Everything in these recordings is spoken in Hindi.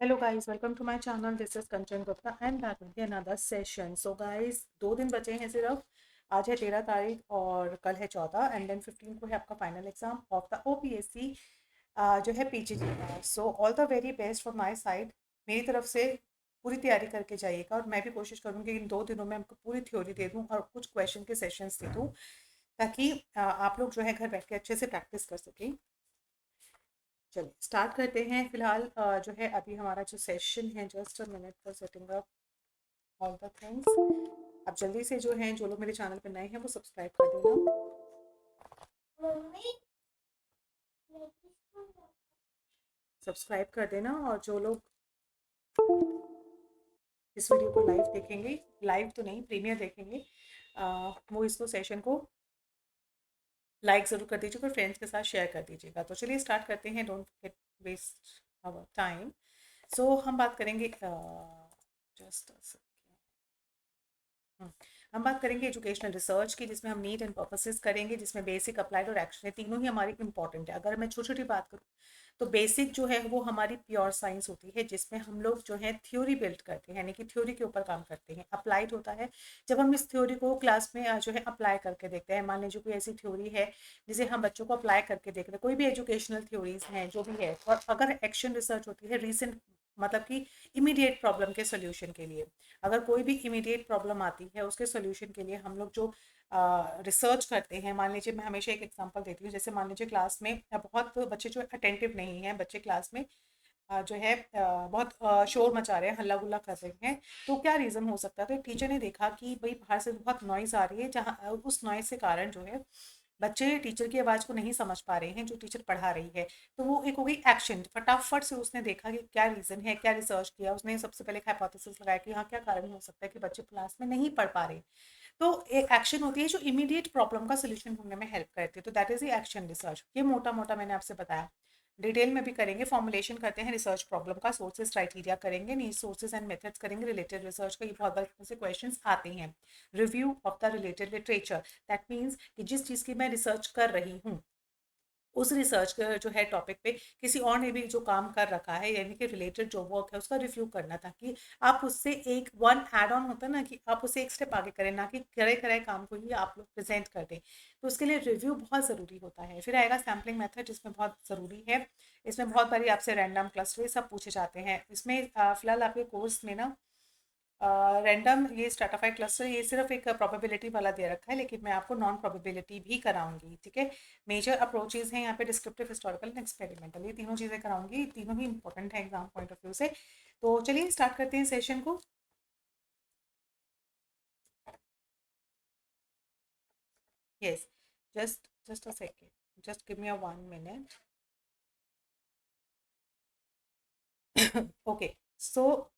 Hello guys, welcome to my channel. This is Kanchan Gupta. I'm back with another session. So guys, 2 दिन बचे हैं सिर्फ. आज है 13 तारीख और कल है 14 एंड देन 15 को है आपका final exam of the OPSC जो है पीजीटी का. So all the very best from my side. मेरी तरफ से पूरी तैयारी करके जाइएगा और मैं भी कोशिश करूँगी इन 2 दिनों में आपको पूरी थ्योरी दे दूँ और कुछ क्वेश्चन के सेशंस दे दूँ ताकि आप लोग जो है घर बैठ के अच्छे से प्रैक्टिस कर सकें. चलिए स्टार्ट करते हैं. फिलहाल जो है अभी हमारा जो सेशन है, just a minute for setting up all the things. अब जल्दी से जो है, जो लोग मेरे चैनल पे नए हैं वो सब्सक्राइब कर देना. सब्सक्राइब कर देना और जो लोग इस वीडियो को लाइव देखेंगे, लाइव तो नहीं प्रीमियर देखेंगे, वो इसको सेशन को लाइक ज़रूर कर दीजिएगा और फ्रेंड्स के साथ शेयर कर दीजिएगा. तो चलिए स्टार्ट करते हैं. Don't get waste our time. So हम बात करेंगे जस्ट हम बात करेंगे एजुकेशनल रिसर्च की, जिसमें हम नीड एंड पर्पसेस करेंगे, जिसमें बेसिक, अप्लाइड और एक्शन है, तीनों ही हमारी इंपॉर्टेंट है. अगर मैं छोटी छोटी बात करूँ तो बेसिक जो है वो हमारी प्योर साइंस होती है, जिसमें हम लोग जो है थ्योरी बिल्ड करते हैं, यानी कि थ्योरी के ऊपर काम करते हैं. अप्लाइड होता है जब हम इस थ्योरी को क्लास में जो है अप्लाई करके देखते हैं. मान लीजिए कोई ऐसी थ्योरी है जिसे हम बच्चों को अप्लाई करके देख रहे हैं, कोई भी एजुकेशनल थ्योरीज हैं जो भी है. और अगर एक्शन रिसर्च होती है रिसेंट, मतलब कि इमीडिएट प्रॉब्लम के सोल्यूशन के लिए. अगर कोई भी इमीडिएट प्रॉब्लम आती है उसके सोल्यूशन के लिए हम लोग जो रिसर्च करते हैं. मान लीजिए मैं हमेशा एक एग्जांपल देती हूँ. जैसे मान लीजिए क्लास में बहुत बच्चे जो अटेंटिव नहीं हैं, बच्चे क्लास में जो है बहुत शोर मचा रहे हैं, हल्ला गुल्ला कर रहे हैं. तो क्या रीज़न हो सकता है? तो एक टीचर ने देखा कि भाई बाहर से बहुत नॉइज़ आ रही है, जहाँ उस नॉइज़ के कारण जो है बच्चे टीचर की आवाज़ को नहीं समझ पा रहे हैं जो टीचर पढ़ा रही है. तो वो एक हो गई एक्शन. फटाफट से उसने देखा कि क्या रीज़न है, क्या रिसर्च किया उसने. सबसे पहले एक हाइपोथेसिस लगाया कि हाँ क्या कारण हो सकता है कि बच्चे क्लास में नहीं पढ़ पा रहे. तो एक एक्शन होती है जो इमीडिएट प्रॉब्लम का सोल्यूशन ढूंढने में हेल्प करती है. तो that is the action research. ये मोटा मोटा मैंने आपसे बताया. डिटेल में भी करेंगे. फॉर्मुलेशन करते हैं रिसर्च प्रॉब्लम का, सोर्सेज क्राइटेरिया करेंगे, नीड सोर्सेज एंड मेथड्स करेंगे. रिलेटेड रिसर्च का ये बहुत बार से क्वेश्चन आते हैं. Review of the related literature. That means कि जिस चीज़ की मैं रिसर्च कर रही हूँ उस रिसर्च का जो है टॉपिक पे किसी और ने भी जो काम कर रखा है, यानी कि रिलेटेड जो वर्क है उसका रिव्यू करना, ताकि आप उससे एक वन एड ऑन होता है ना, कि आप उसे एक स्टेप आगे करें, ना कि करे कराए काम को ही आप लोग प्रेजेंट कर दें. तो उसके लिए रिव्यू बहुत ज़रूरी होता है. फिर आएगा सैम्पलिंग मेथड, जिसमें बहुत ज़रूरी है. इसमें बहुत बारी आपसे रैंडम क्लस्टर ये सब पूछे जाते हैं. इसमें फिलहाल आपके कोर्स में ना रैंडम ये स्ट्रैटिफाइड क्लस्टर ये सिर्फ एक प्रोबेबिलिटी वाला दे रखा है, लेकिन मैं आपको नॉन प्रोबेबिलिटी भी कराऊंगी. ठीक है. मेजर अप्रोचेज हैं यहाँ पे डिस्क्रिप्टिव, हिस्टोरिकल एंड एक्सपेरिमेंटल. ये तीनों चीज़ें कराऊंगी. तीनों ही इंपॉर्टेंट है एग्जाम पॉइंट ऑफ व्यू से. तो चलिए स्टार्ट करते हैं सेशन को. Yes, just a second, just give me a 1 minute. Okay. So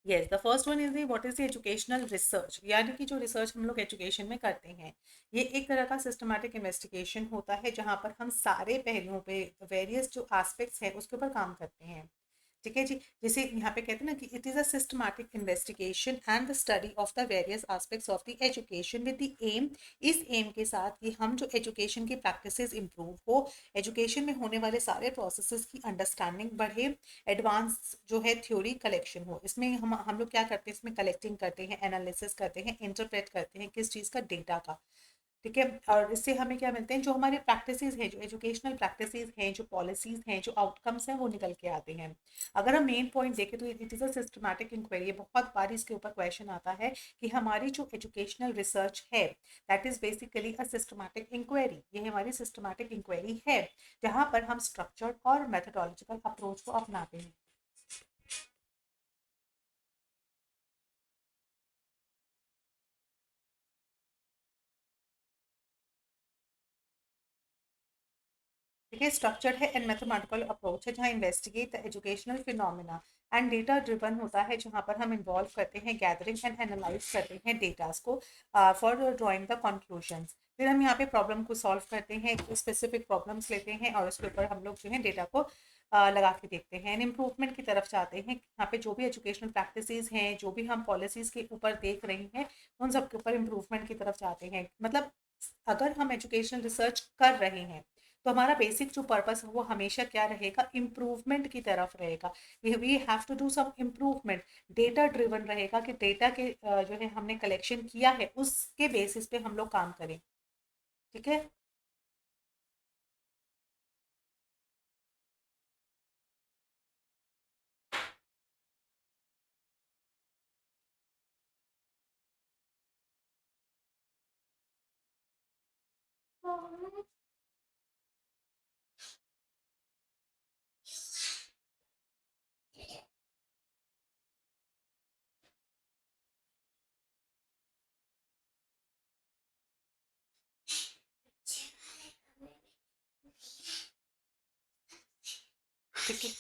yes, the first one is the what is the educational research. यानी कि जो रिसर्च हम लोग एजुकेशन में करते हैं, ये एक तरह का सिस्टमैटिक इन्वेस्टिगेशन होता है, जहाँ पर हम सारे पहलुओं पे वेरियस जो एस्पेक्ट्स हैं उसके ऊपर काम करते हैं. ठीक है जी. जैसे यहाँ पे कहते हैं ना कि it is a systematic investigation and the study of the various aspects of the education with the aim. इस एम के साथ कि हम जो एजुकेशन की प्रैक्टिसेस इंप्रूव हो, एजुकेशन में होने वाले सारे प्रोसेसेस की अंडरस्टैंडिंग बढ़े, एडवांस जो है थ्योरी कलेक्शन हो. इसमें हम लोग क्या करते हैं, इसमें कलेक्टिंग करते हैं, एनालिसिस करते हैं, इंटरप्रेट करते हैं किस चीज़ का, डेटा का. ठीक है. और इससे हमें क्या मिलते हैं, जो हमारे प्रैक्टिसेस हैं, जो एजुकेशनल प्रैक्टिसेस हैं, जो पॉलिसीज हैं, जो आउटकम्स हैं, वो निकल के आते हैं. अगर हम मेन पॉइंट देखें तो it is a systematic inquiry. बहुत बार इसके ऊपर क्वेश्चन आता है कि हमारी जो एजुकेशनल रिसर्च है that is basically a systematic inquiry. ये हमारी सिस्टमैटिक इंक्वायरी है, जहाँ पर हम स्ट्रक्चर्ड और मेथडोलॉजिकल अप्रोच को अपनाते हैं. ठीक है. स्ट्रक्चर्ड है एंड मैथमेटिकल अप्रोच है, जहाँ investigate the educational phenomena and data driven होता है, जहाँ पर हम इन्वॉल्व करते हैं गैदरिंग एंड एनालाइज करते हैं डेटास को फॉर ड्राइंग द कंक्लूजन्स. फिर हम यहाँ पे प्रॉब्लम को सॉल्व करते हैं, स्पेसिफिक प्रॉब्लम्स लेते हैं और उसके ऊपर हम लोग जो है डेटा को लगा के देखते हैं. इम्प्रूवमेंट की तरफ जाते हैं. यहाँ पे जो भी एजुकेशनल प्रैक्टिसेस हैं, जो भी हम पॉलिसीज़ के ऊपर देख रहे हैं, उन सब के ऊपर इम्प्रूवमेंट की तरफ जाते हैं. मतलब अगर हम एजुकेशनल रिसर्च कर रहे हैं तो हमारा बेसिक जो पर्पस है वो हमेशा क्या रहेगा, इम्प्रूवमेंट की तरफ रहेगा। We have to do some improvement, data driven रहेगा कि डेटा के जो है हमने कलेक्शन किया है उसके बेसिस पे हम लोग काम करें। ठीक है। ठीक है।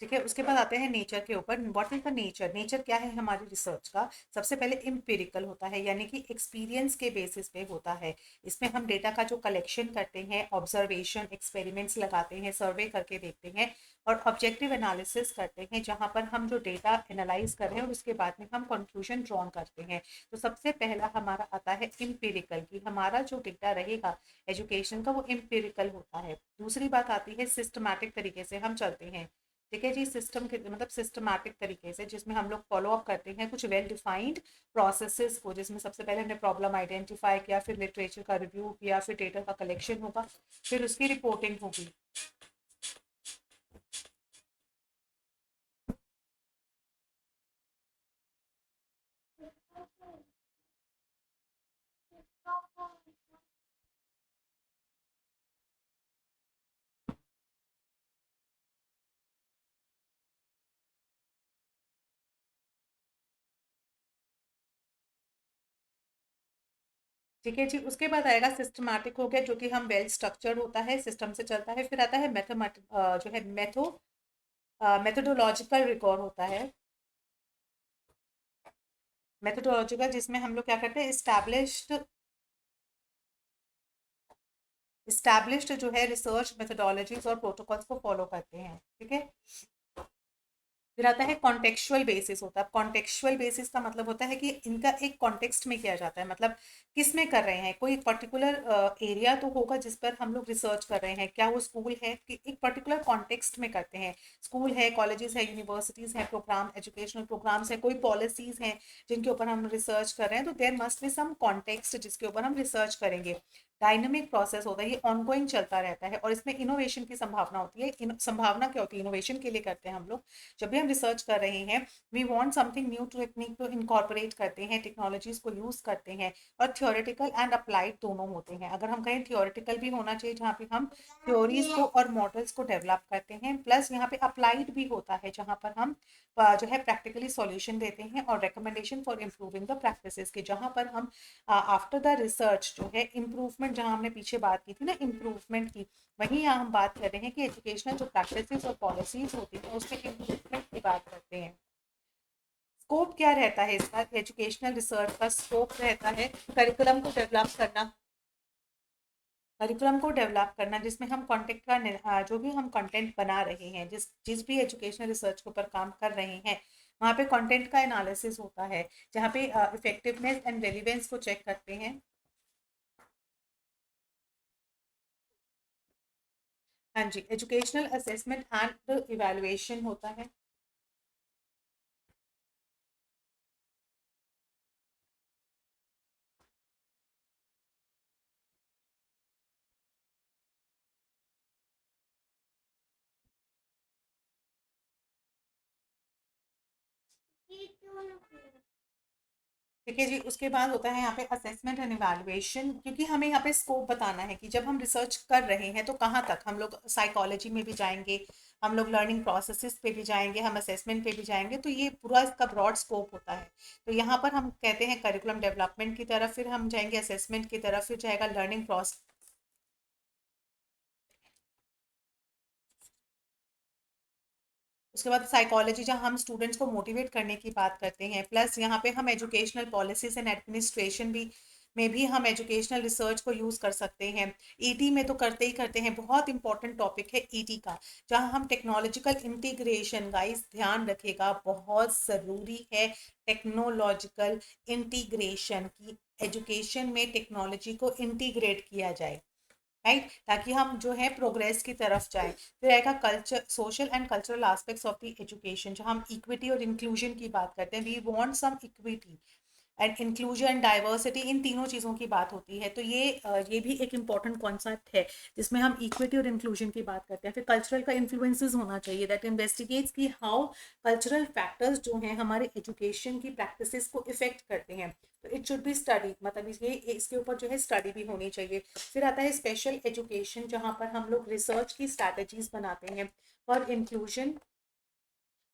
ठीक है, उसके बाद आते हैं नेचर के ऊपर। What is the nature, nature क्या है हमारी रिसर्च का? सबसे पहले इम्पेरिकल होता है, यानी कि एक्सपीरियंस के बेसिस पे होता है। इसमें हम डेटा का जो कलेक्शन करते हैं, ऑब्जर्वेशन, एक्सपेरिमेंट्स लगाते हैं, सर्वे करके देखते हैं और ऑब्जेक्टिव एनालिसिस करते हैं, जहाँ पर हम जो डेटा एनालाइज कर रहे हैं और उसके बाद में हम कंक्लूजन ड्रॉन करते हैं। तो सबसे पहला हमारा आता है इम्पेरिकल, की हमारा जो डेटा रहेगा एजुकेशन का वो इम्पेरिकल होता है। दूसरी बात आती है सिस्टमैटिक तरीके से हम चलते हैं। ठीक है जी, सिस्टम के मतलब सिस्टमैटिक तरीके से, जिसमें हम लोग फॉलो अप करते हैं कुछ वेल डिफाइंड प्रोसेसेस को, जिसमें सबसे पहले हमने प्रॉब्लम आइडेंटिफाई किया, फिर लिटरेचर का रिव्यू किया, फिर डेटा का कलेक्शन होगा, फिर उसकी रिपोर्टिंग होगी। ठीक है जी, उसके बाद आएगा सिस्टमैटिक हो गया, जो कि हम वेल स्ट्रक्चर्ड होता है, सिस्टम से चलता है। फिर आता है मैथमेटिक, जो है मेथोडोलॉजिकल रिकॉर्ड होता है। मेथोडोलॉजिकल, जिसमें हम लोग क्या करते हैं, इस्टेब्लिश्ड जो है रिसर्च मेथोडोलॉजीज और प्रोटोकॉल्स को फॉलो करते हैं। ठीक है। फिर आता है कॉन्टेक्चुअल बेसिस होता है। कॉन्टेक्चुअल बेसिस का मतलब होता है कि इनका एक कॉन्टेक्स्ट में किया जाता है, मतलब किस में कर रहे हैं, कोई पर्टिकुलर एरिया तो होगा जिस पर हम लोग रिसर्च कर रहे हैं, क्या वो स्कूल है कि एक पर्टिकुलर कॉन्टेक्स्ट में करते हैं। स्कूल है, कॉलेजेस है, यूनिवर्सिटीज़ हैं, प्रोग्राम, एजुकेशनल प्रोग्राम्स हैं, कोई पॉलिसीज़ हैं जिनके ऊपर हम रिसर्च कर रहे हैं, तो there must be some context जिसके ऊपर हम रिसर्च करेंगे। डायनामिक प्रोसेस होता है, ये ऑनगोइंग चलता रहता है और इसमें इनोवेशन की संभावना होती है। संभावना क्या होती है, इनोवेशन के लिए करते हैं हम लोग। जब भी हम रिसर्च कर रहे हैं, we want something new technique को इनकॉर्पोरेट करते हैं, टेक्नोलॉजीज को यूज करते हैं, और थियोरेटिकल एंड अप्लाइड दोनों होते हैं। अगर हम कहें थियोरेटिकल भी होना चाहिए, जहाँ पे हम थ्योरीज को और मॉडल्स को डेवलप करते हैं, प्लस यहाँ पे अप्लाइड भी होता है, जहाँ पर हम जो है प्रैक्टिकली सॉल्यूशन देते हैं और recommendation for improving the practices के, जहाँ पर हम आफ्टर द रिसर्च जो है इम्प्रूवमेंट, जहाँ हमने पीछे बात की थी ना इम्प्रूवमेंट की, वहीं यहाँ हम बात कर रहे हैं कि एजुकेशनल जो प्रैक्टिसेस और पॉलिसीज होती हैं उसमें इम्प्रूवमेंट की बात करते हैं। स्कोप क्या रहता है इसका, एजुकेशनल रिसर्च का स्कोप रहता है करिकुलम को डेवलप करना। करिकुलम को डेवलप करना जिसमें हम कंटेंट का जो भी हम कंटेंट बना रहे हैं, जिस जिस भी एजुकेशनल रिसर्च के ऊपर काम कर रहे हैं, वहाँ पे कंटेंट का एनालिसिस होता है, जहाँ पे इफेक्टिवनेस एंड रेलिवेंस को चेक करते हैं। हाँ जी, एजुकेशनल असेसमेंट एंड इवैल्यूएशन होता है। ठीक है जी, उसके बाद होता है यहाँ पे असेसमेंट एंड इवैल्यूएशन, क्योंकि हमें यहाँ पे स्कोप बताना है कि जब हम रिसर्च कर रहे हैं तो कहाँ तक हम लोग साइकोलॉजी में भी जाएंगे, हम लोग लर्निंग प्रोसेसेस पे भी जाएंगे, हम असेसमेंट पे भी जाएंगे, तो ये पूरा इसका ब्रॉड स्कोप होता है। तो यहाँ पर हम कहते हैं करिकुलम डेवलपमेंट की तरफ, फिर हम जाएंगे असेसमेंट की तरफ, फिर जाएगा लर्निंग प्रोसेस। उसके बाद साइकोलॉजी, जहाँ हम स्टूडेंट्स को मोटिवेट करने की बात करते हैं, प्लस यहाँ पे हम एजुकेशनल पॉलिसीज एंड एडमिनिस्ट्रेशन भी में भी हम एजुकेशनल रिसर्च को यूज़ कर सकते हैं। ईटी में तो करते ही करते हैं, बहुत इंपॉर्टेंट टॉपिक है ईटी का, जहाँ हम टेक्नोलॉजिकल इंटीग्रेशन, गाइस ध्यान रखिएगा बहुत ज़रूरी है, टेक्नोलॉजिकल इंटीग्रेशन की, एजुकेशन में टेक्नोलॉजी को इंटीग्रेट किया जाए। राइट, ताकि हम जो है प्रोग्रेस की तरफ जाएं। फिर आएगा culture, social and cultural aspects of the education, जहाँ हम इक्विटी और इंक्लूजन की बात करते हैं। We want some equity and inclusion diversity, इन तीनों चीज़ों की बात होती है। तो ये भी एक इम्पॉर्टेंट कॉन्सेप्ट है जिसमें हम इक्विटी और इंक्लूजन की बात करते हैं। फिर कल्चरल का इन्फ्लुएंसेस होना चाहिए, दैट इन्वेस्टिगेट्स कि हाउ कल्चरल फैक्टर्स जो हैं हमारे एजुकेशन की प्रैक्टिसेस को इफेक्ट करते हैं। तो इट शुड बी स्टडी, मतलब ये इसके ऊपर जो है स्टडी भी होनी चाहिए। फिर आता है स्पेशल एजुकेशन, जहाँ पर हम लोग रिसर्च की स्ट्रैटेजीज बनाते हैं फॉर इंक्लूजन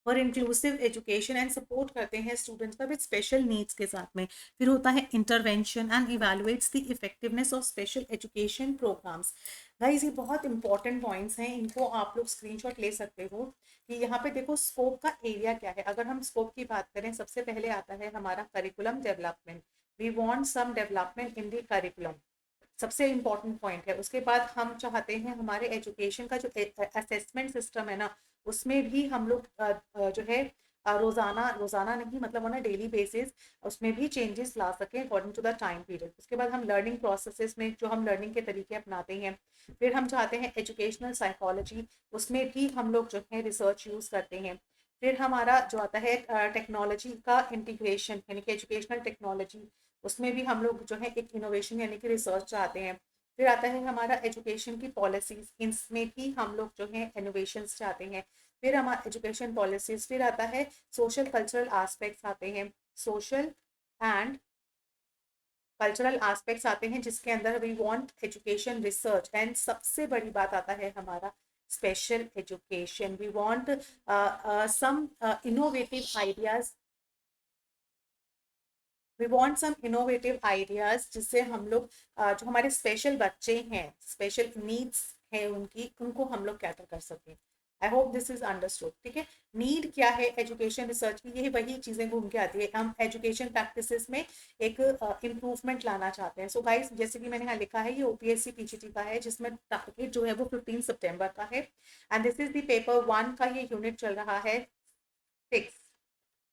और इंक्लूसिव एजुकेशन एंड सपोर्ट करते हैं स्टूडेंट्स का विद स्पेशल नीड्स के साथ में। फिर होता है intervention and evaluates the effectiveness of special education programs. Guys ये बहुत इंपॉर्टेंट पॉइंट्स हैं, इनको आप लोग स्क्रीनशॉट ले सकते हो कि यहाँ पे देखो स्कोप का एरिया क्या है। अगर हम स्कोप की बात करें, सबसे पहले आता है हमारा curriculum development. We want some development in the curriculum, सबसे इम्पॉर्टेंट पॉइंट है। उसके बाद हम चाहते हैं हमारे एजुकेशन का जो असेसमेंट सिस्टम है ना, उसमें भी हम लोग जो है रोजाना रोजाना नहीं, मतलब ऑन अ डेली बेसिस उसमें भी चेंजेस ला सकें according to the time period. उसके बाद हम लर्निंग प्रोसेसेस में जो हम लर्निंग के तरीके अपनाते हैं। फिर हम चाहते हैं एजुकेशनल साइकोलॉजी, उसमें भी हम लोग जो है रिसर्च यूज़ करते हैं। फिर हमारा जो आता है टेक्नोलॉजी का इंटीग्रेशन, यानी कि एजुकेशनल टेक्नोलॉजी, उसमें भी हम लोग जो है एक इनोवेशन यानी कि रिसर्च चाहते हैं। फिर आता है हमारा एजुकेशन की पॉलिसीज, इसमें भी हम लोग जो है इनोवेशन चाहते हैं। फिर हमारा एजुकेशन पॉलिसीज, फिर आता है सोशल कल्चरल एस्पेक्ट्स आते हैं, सोशल एंड कल्चरल एस्पेक्ट्स आते हैं, जिसके अंदर we want education research and सबसे बड़ी बात आता है हमारा special education. We want some innovative ideas, we want some innovative ideas जिससे हम लोग जो हमारे स्पेशल बच्चे हैं, स्पेशल नीड्स है उनकी, उनको हम लोग कैटर कर सकें। I hope this is understood. ठीक है, नीड क्या है एजुकेशन रिसर्च की, यही वही चीजें घूम के आती है। हम एजुकेशन प्रैक्टिसेस में एक इम्प्रूवमेंट लाना चाहते हैं। सो गाइस, जैसे कि मैंने यहाँ लिखा है, ये ओपीएससी पीजीटी का है, जिसमें टारगेट जो है वो 15 सितंबर का है। And this is the paper 1 का ये यूनिट चल रहा है 6।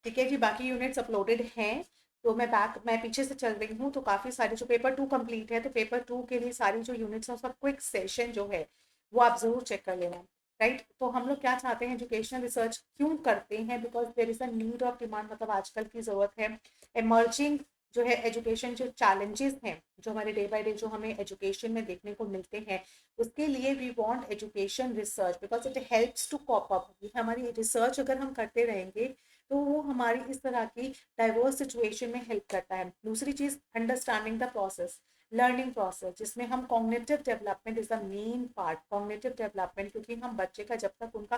ठीक है जी, बाकी यूनिट्स अपलोडेड हैं। तो मैं पीछे से चल रही हूँ, तो काफ़ी सारे जो पेपर 2 कंप्लीट है, तो पेपर 2 के लिए सारी जो यूनिट्स हैं उसका क्विक सेशन जो है वो आप ज़रूर चेक कर लेना। राइट, तो हम लोग क्या चाहते हैं, एजुकेशनल रिसर्च क्यों करते हैं, because there is a need of demand, मतलब आजकल की ज़रूरत है। एमर्जिंग जो है एजुकेशन जो चैलेंजेस हैं, जो हमारे डे बाय डे जो हमें एजुकेशन में देखने को मिलते हैं, उसके लिए we want education research because it helps to cope up. हमारी रिसर्च अगर हम करते रहेंगे तो वो हमारी इस तरह की डाइवर्स सिचुएशन में हेल्प करता है। दूसरी चीज़, understanding the process, learning process, जिसमें हम cognitive development is the main part. Cognitive development, क्योंकि हम बच्चे का जब तक उनका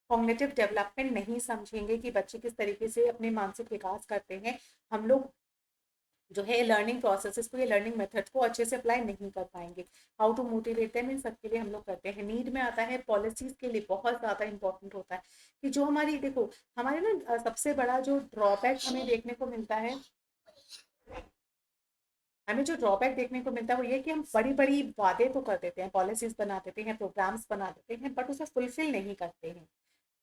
कॉग्निटिव डेवलपमेंट नहीं समझेंगे कि बच्चे किस तरीके से अपने मानसिक विकास करते हैं, हम लोग जो है लर्निंग प्रोसेसेस को, ये लर्निंग मेथड को अच्छे से अप्लाई नहीं कर पाएंगे। हाउ टू मोटिवेट देम, इन सब के लिए हम लोग करते हैं। नीड में आता है पॉलिसीज के लिए बहुत ज़्यादा इंपॉर्टेंट होता है कि जो हमारी देखो, हमारे ना सबसे बड़ा जो ड्रॉबैक हमें देखने को मिलता है, हमें जो ड्रॉबैक देखने को मिलता है वो ये कि हम बड़ी बड़ी वादे तो कर देते हैं, पॉलिसीज बना देते हैं, प्रोग्राम्स बना देते हैं, बट उसे फुलफिल नहीं करते हैं।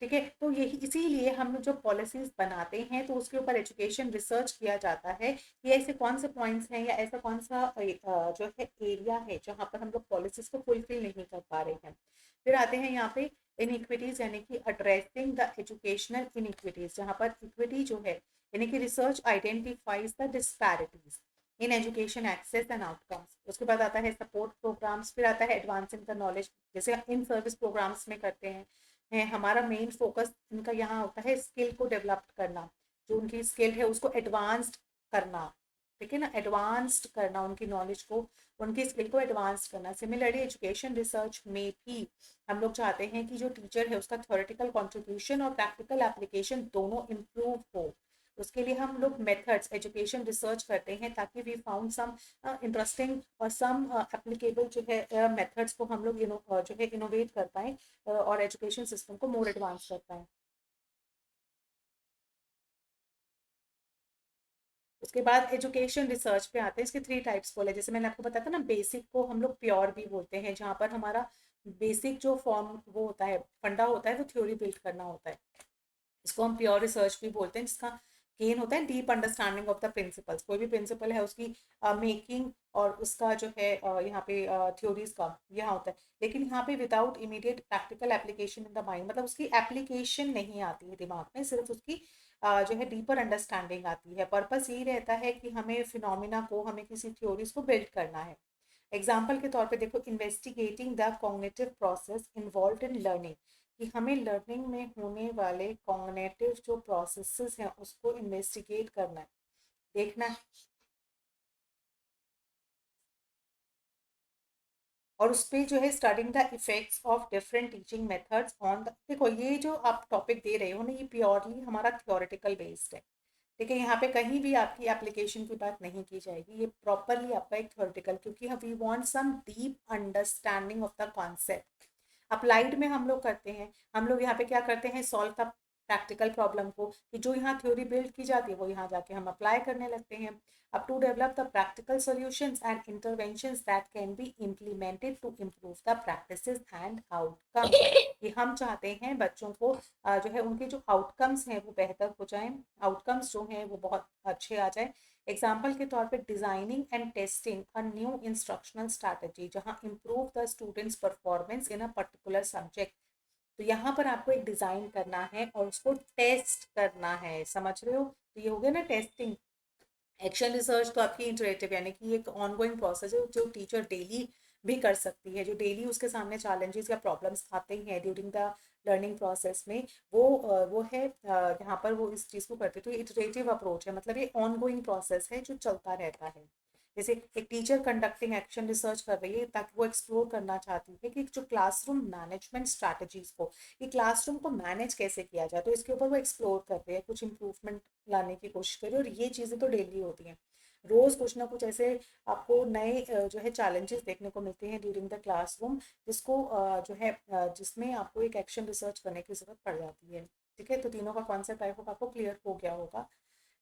ठीक है, तो यही इसीलिए हम जो पॉलिसीज बनाते हैं तो उसके ऊपर एजुकेशन रिसर्च किया जाता है कि ऐसे कौन से पॉइंट्स हैं या ऐसा कौन सा जो है एरिया है जहाँ पर हम लोग पॉलिसीज को फुलफिल नहीं कर पा रहे हैं। फिर आते हैं यहाँ पे इनइक्विटीज, यानी कि एड्रेसिंग द एजुकेशनल इनइक्विटीज, जहाँ पर इक्विटी जो है, यानी कि research identifies the disparities in education access and outcomes. उसके बाद आता है सपोर्ट प्रोग्राम्स, फिर आता है एडवांसिंग द नॉलेज, जैसे इन सर्विस प्रोग्राम्स में करते हैं। हमारा मेन फोकस इनका यहाँ होता है स्किल को डेवलप करना, जो उनकी स्किल है उसको एडवांस्ड करना। ठीक है ना, एडवांस्ड करना उनकी नॉलेज को, उनकी स्किल को एडवांस्ड करना। सिमिलरली एजुकेशन रिसर्च में भी हम लोग चाहते हैं कि जो टीचर है उसका थ्योरेटिकल कंट्रीब्यूशन और प्रैक्टिकल एप्लीकेशन दोनों इम्प्रूव हो। उसके लिए हम लोग मेथड्स एजुकेशन रिसर्च करते हैं ताकि वी फाउंड सम इंटरेस्टिंग और सम एप्लीकेबल जो है मेथड्स को हम लोग जो है इनोवेट कर पाएँ और एजुकेशन सिस्टम को मोर एडवांस कर पाएँ। उसके बाद एजुकेशन रिसर्च पे आते हैं, इसके 3 टाइप्स बोले, जैसे मैंने आपको बताया था ना, बेसिक को हम लोग प्योर भी बोलते हैं, जहाँ पर हमारा बेसिक जो फॉर्म वो होता है, फंडा होता है, वो थ्योरी बिल्ड करना होता है, इसको हम प्योर रिसर्च भी बोलते हैं, जिसका गेन होता है deep understanding of the principles, कोई भी प्रिंसिपल है उसकी मेकिंग और उसका जो है यहाँ पे थ्योरीज का यहाँ होता है, लेकिन यहाँ पे without immediate practical application in the mind, मतलब उसकी एप्लीकेशन नहीं आती है दिमाग में, सिर्फ उसकी जो है डीपर अंडरस्टैंडिंग आती है। पर्पस यही रहता है कि हमें फिनोमिना को, हमें किसी थ्योरीज को बिल्ड करना है। एग्जाम्पल के तौर पे देखो, investigating the cognitive process involve in learning, कि हमें लर्निंग में होने वाले कॉग्निटिव जो प्रोसेसेस हैं उसको इन्वेस्टिगेट करना है, देखना है, और उस पे जो है studying the effects of different teaching methods on the, देखो ये जो आप टॉपिक दे रहे हो ना, ये प्योरली हमारा थियोरेटिकल बेस्ड है, ठीक है, यहाँ पे कहीं भी आपकी एप्लीकेशन की बात नहीं की जाएगी, ये प्रॉपरली आपका एक थ्योरेटिकल, क्योंकि we want some deep understanding of the concept. Applied में हम लोग करते हैं, हम लोग यहाँ पे क्या करते हैं, सॉल्व द प्रैक्टिकल प्रॉब्लम को, कि जो यहाँ थ्योरी बिल्ड की जाती है वो यहाँ जाके हम अप्लाई करने लगते हैं। अब to develop the practical solutions and interventions that can be implemented to improve the practices and outcome, कि हम चाहते हैं बच्चों को जो है उनके जो आउटकम्स हैं वो बेहतर हो जाएं, आउटकम्स जो हैं वो बहुत अच्छे आ जाए। एग्जाम्पल के तौर पे designing and testing a new instructional strategy जहां improve the students performance in a particular subject, तो यहाँ पर आपको एक डिजाइन करना है और उसको टेस्ट करना है, समझ रहे हो, तो ये हो गया ना टेस्टिंग। एक्शन रिसर्च तो आपकी इंटरेक्टिव, यानी कि एक ऑनगोइंग प्रोसेस है जो टीचर डेली भी कर सकती है, जो डेली उसके सामने चैलेंजेस या प्रॉब्लम्स आते हैं ड्यूरिंग द लर्निंग प्रोसेस में, वो है यहाँ पर वो इस चीज़ को करते, तो इटरेटिव अप्रोच है, मतलब ये ऑनगोइंग प्रोसेस है जो चलता रहता है। जैसे एक टीचर कंडक्टिंग एक्शन रिसर्च कर रही है ताकि वो एक्सप्लोर करना चाहती है कि जो क्लासरूम मैनेजमेंट स्ट्रैटेजीज को, कि क्लासरूम को मैनेज कैसे किया जाए, तो इसके ऊपर वो एक्सप्लोर कर रही है, कुछ इंप्रूवमेंट लाने की कोशिश करिए, और ये चीज़ें तो डेली होती हैं, रोज कुछ ना कुछ ऐसे आपको नए जो है चैलेंजेस देखने को मिलते हैं ड्यूरिंग द क्लासरूम, जिसको जो है जिसमें आपको एक एक्शन रिसर्च करने की जरूरत पड़ जाती है। ठीक है, तो तीनों का कॉन्सेप्ट आई होप आपको क्लियर हो गया होगा।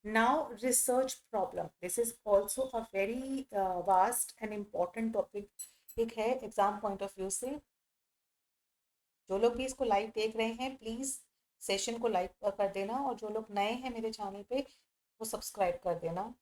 Now, research problem. This is also a very vast and important topic एक है एग्जाम पॉइंट ऑफ व्यू से। जो लोग भी इसको लाइव देख रहे हैं प्लीज सेशन को लाइक कर देना, और जो लोग नए हैं मेरे चैनल पे वो सब्सक्राइब कर देना।